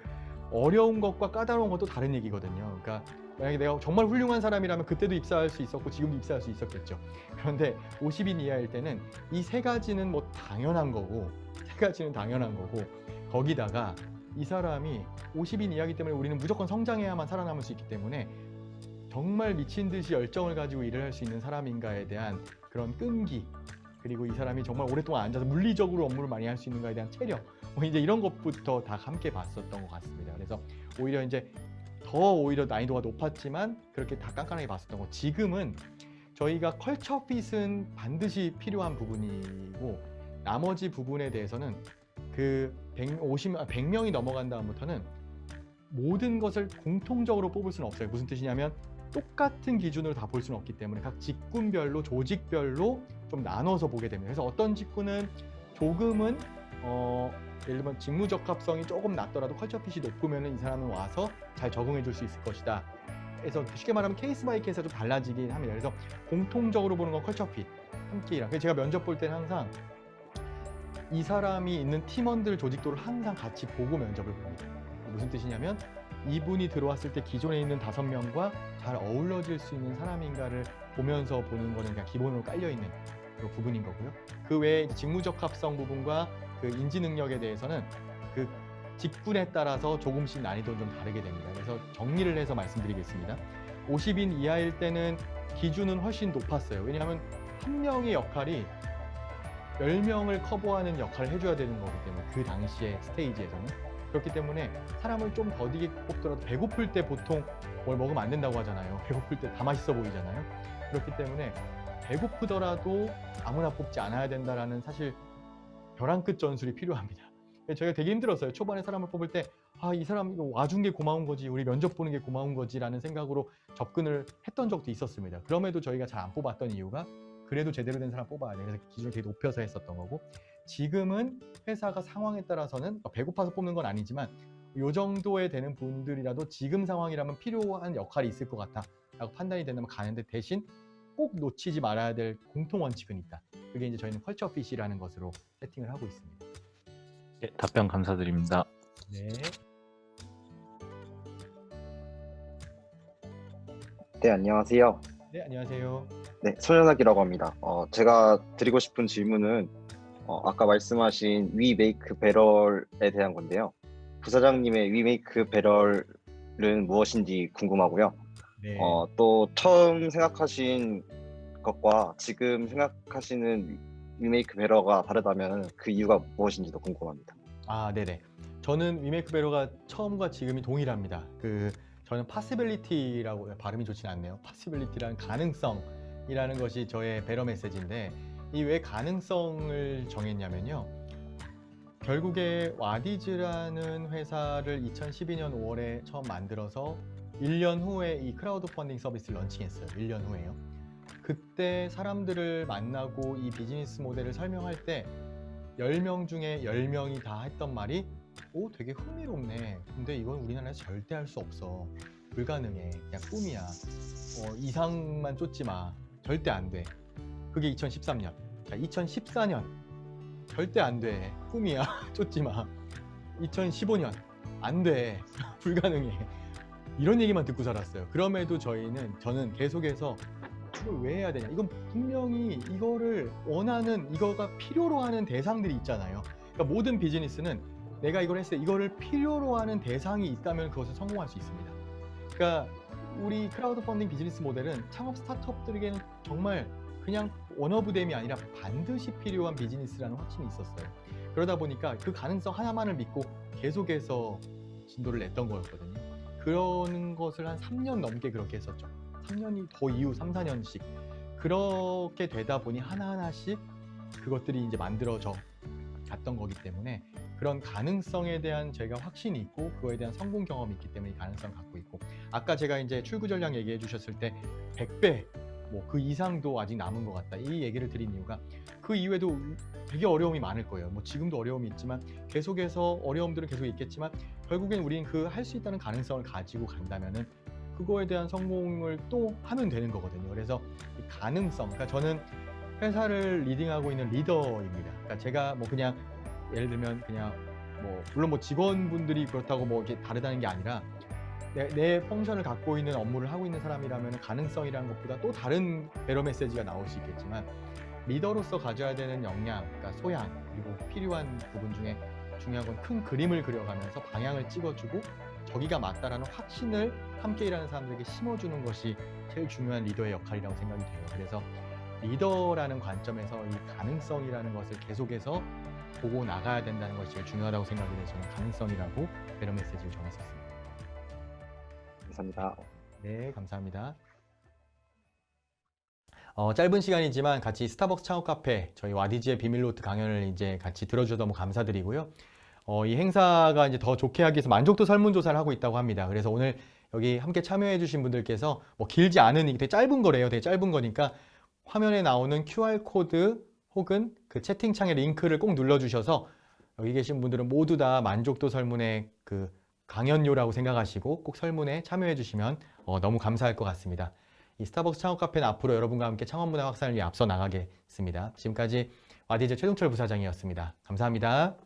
어려운 것과 까다로운 것도 다른 얘기거든요. 그러니까 만약에 내가 정말 훌륭한 사람이라면 그때도 입사할 수 있었고 지금도 입사할 수 있었겠죠. 그런데 50인 이하일 때는 이 세 가지는 뭐 당연한 거고, 거기다가 이 사람이 50인 이하이기 때문에 우리는 무조건 성장해야만 살아남을 수 있기 때문에 정말 미친 듯이 열정을 가지고 일을 할 수 있는 사람인가에 대한 그런 끈기, 그리고 이 사람이 정말 오랫동안 앉아서 물리적으로 업무를 많이 할 수 있는가에 대한 체력, 뭐 이제 이런 것부터 다 함께 봤었던 것 같습니다. 그래서 오히려 이제 오히려 난이도가 높았지만 그렇게 다 깐깐하게 봤었던 거. 지금은 저희가 컬처 핏은 반드시 필요한 부분이고 나머지 부분에 대해서는 그 100명이 넘어간 다음부터는 모든 것을 공통적으로 뽑을 수는 없어요. 무슨 뜻이냐면 똑같은 기준으로 다 볼 수는 없기 때문에 각 직군별로, 조직별로 좀 나눠서 보게 됩니다. 그래서 어떤 직군은 조금은 예를 들면 직무 적합성이 조금 낮더라도 컬처 핏이 높으면 이 사람은 와서 잘 적응해 줄 수 있을 것이다. 그래서 쉽게 말하면 케이스 바이 케이스가 좀 달라지긴 합니다. 그래서 공통적으로 보는 건 컬처 핏, 함께 일하는. 그래서 제가 면접 볼 때는 항상 이 사람이 있는 팀원들 조직도를 항상 같이 보고 면접을 봅니다. 무슨 뜻이냐면 이분이 들어왔을 때 기존에 있는 5명과 잘 어우러질 수 있는 사람인가를 보면서 보는 거는 그냥 기본으로 깔려있는 그 부분인 거고요. 그 외에 직무적합성 부분과 그 인지 능력에 대해서는 그 직군에 따라서 조금씩 난이도는 좀 다르게 됩니다. 그래서 정리를 해서 말씀드리겠습니다. 50인 이하일 때는 기준은 훨씬 높았어요. 왜냐하면 한 명의 역할이 10명을 커버하는 역할을 해줘야 되는 거기 때문에 그 당시의 스테이지에서는. 그렇기 때문에 사람을 좀 더디게 뽑더라도 배고플 때 보통 뭘 먹으면 안 된다고 하잖아요. 배고플 때 다 맛있어 보이잖아요. 그렇기 때문에 배고프더라도 아무나 뽑지 않아야 된다라는 사실 벼랑 끝 전술이 필요합니다. 저희가 되게 힘들었어요. 초반에 사람을 뽑을 때 이 사람 이거 와준 게 고마운 거지, 우리 면접 보는 게 고마운 거지라는 생각으로 접근을 했던 적도 있었습니다. 그럼에도 저희가 잘 안 뽑았던 이유가 그래도 제대로 된 사람 뽑아야 돼. 그래서 기준을 되게 높여서 했었던 거고, 지금은 회사가 상황에 따라서는 배고파서 뽑는 건 아니지만 이 정도에 되는 분들이라도 지금 상황이라면 필요한 역할이 있을 것 같다 라고 판단이 된다면 가는데, 대신 꼭 놓치지 말아야 될 공통 원칙은 있다. 그게 이제 저희는 컬처 핏이라는 것으로 세팅을 하고 있습니다. 네, 답변 감사드립니다. 네. 네, 안녕하세요. 네, 안녕하세요. 네, 손현학이라고 합니다. 제가 드리고 싶은 질문은 아까 말씀하신 위 메이크 배럴에 대한 건데요. 부사장님의 위 메이크 배럴은 무엇인지 궁금하고요. 네. 또 처음 생각하신 것과 지금 생각하시는 위 메이크 배럴가 다르다면 그 이유가 무엇인지도 궁금합니다. 아, 네네. 저는 위메이크 배러가 처음과 지금이 동일합니다. 저는 possibility라고 발음이 좋진 않네요. possibility라는 가능성이라는 것이 저의 배러 메시지인데 이 왜 가능성을 정했냐면요. 결국에 와디즈라는 회사를 2012년 5월에 처음 만들어서 1년 후에 이 크라우드 펀딩 서비스를 런칭했어요. 1년 후에요. 그때 사람들을 만나고 이 비즈니스 모델을 설명할 때 10명 중에 10명이 다 했던 말이 오, 되게 흥미롭네. 근데 이건 우리나라에서 절대 할 수 없어. 불가능해. 그냥 꿈이야. 이상만 쫓지 마. 절대 안 돼. 그게 2013년. 자, 2014년. 절대 안 돼. 꿈이야. 쫓지 마. 2015년. 안 돼. 불가능해. 이런 얘기만 듣고 살았어요. 그럼에도 저는 계속해서 이걸 왜 해야 되냐. 이건 분명히 이거를 원하는, 이거가 필요로 하는 대상들이 있잖아요. 그러니까 모든 비즈니스는 내가 이걸 했을 때 이거를 필요로 하는 대상이 있다면 그것을 성공할 수 있습니다. 그러니까 우리 크라우드 펀딩 비즈니스 모델은 창업 스타트업들에게는 정말 그냥 원 오브 댐이 아니라 반드시 필요한 비즈니스라는 확신이 있었어요. 그러다 보니까 그 가능성 하나만을 믿고 계속해서 진도를 냈던 거였거든요. 그런 것을 한 3년 넘게 그렇게 했었죠. 3년이 더 이후 3, 4년씩 그렇게 되다 보니 하나하나씩 그것들이 이제 만들어져 갔던 거기 때문에 그런 가능성에 대한 제가 확신이 있고 그거에 대한 성공 경험이 있기 때문에 이 가능성을 갖고 있고 아까 제가 이제 출구 전략 얘기해 주셨을 때 100배 뭐 그 이상도 아직 남은 것 같다 이 얘기를 드린 이유가 그 이후에도 되게 어려움이 많을 거예요. 뭐 지금도 어려움이 있지만 계속해서 어려움들은 계속 있겠지만 결국엔 우리는 그 할 수 있다는 가능성을 가지고 간다면은 그거에 대한 성공을 또 하면 되는 거거든요. 그래서 이 가능성, 그러니까 저는 회사를 리딩하고 있는 리더입니다. 그러니까 제가 뭐 그냥 예를 들면 그냥 뭐 물론 뭐 직원분들이 그렇다고 뭐 이렇게 다르다는 게 아니라 내 펑션을 갖고 있는 업무를 하고 있는 사람이라면 가능성이라는 것보다 또 다른 배러 메시지가 나올 수 있겠지만 리더로서 가져야 되는 역량, 그러니까 소양 그리고 필요한 부분 중에 중요한 건 큰 그림을 그려가면서 방향을 찍어주고 저기가 맞다라는 확신을 함께 일하는 사람들에게 심어주는 것이 제일 중요한 리더의 역할이라고 생각이 돼요. 그래서 리더라는 관점에서 이 가능성이라는 것을 계속해서 보고 나가야 된다는 것이 제일 중요하다고 생각이 돼서 저는 가능성이라고 배러 메시지를 정했었습니다. 감사합니다. 네, 감사합니다. 짧은 시간이지만 같이 스타벅스 창업 카페 저희 와디즈의 비밀노트 강연을 이제 같이 들어주셔서 너무 감사드리고요. 이 행사가 이제 더 좋게 하기 위해서 만족도 설문조사를 하고 있다고 합니다. 그래서 오늘 여기 함께 참여해주신 분들께서 뭐 길지 않은, 되게 짧은 거래요. 되게 짧은 거니까 화면에 나오는 QR코드 혹은 그 채팅창의 링크를 꼭 눌러주셔서 여기 계신 분들은 모두 다 만족도 설문의 그 강연료라고 생각하시고 꼭 설문에 참여해주시면 너무 감사할 것 같습니다. 이 스타벅스 창업 카페는 앞으로 여러분과 함께 창업 문화 확산을 위해 앞서 나가겠습니다. 지금까지 와디즈 최동철 부사장이었습니다. 감사합니다.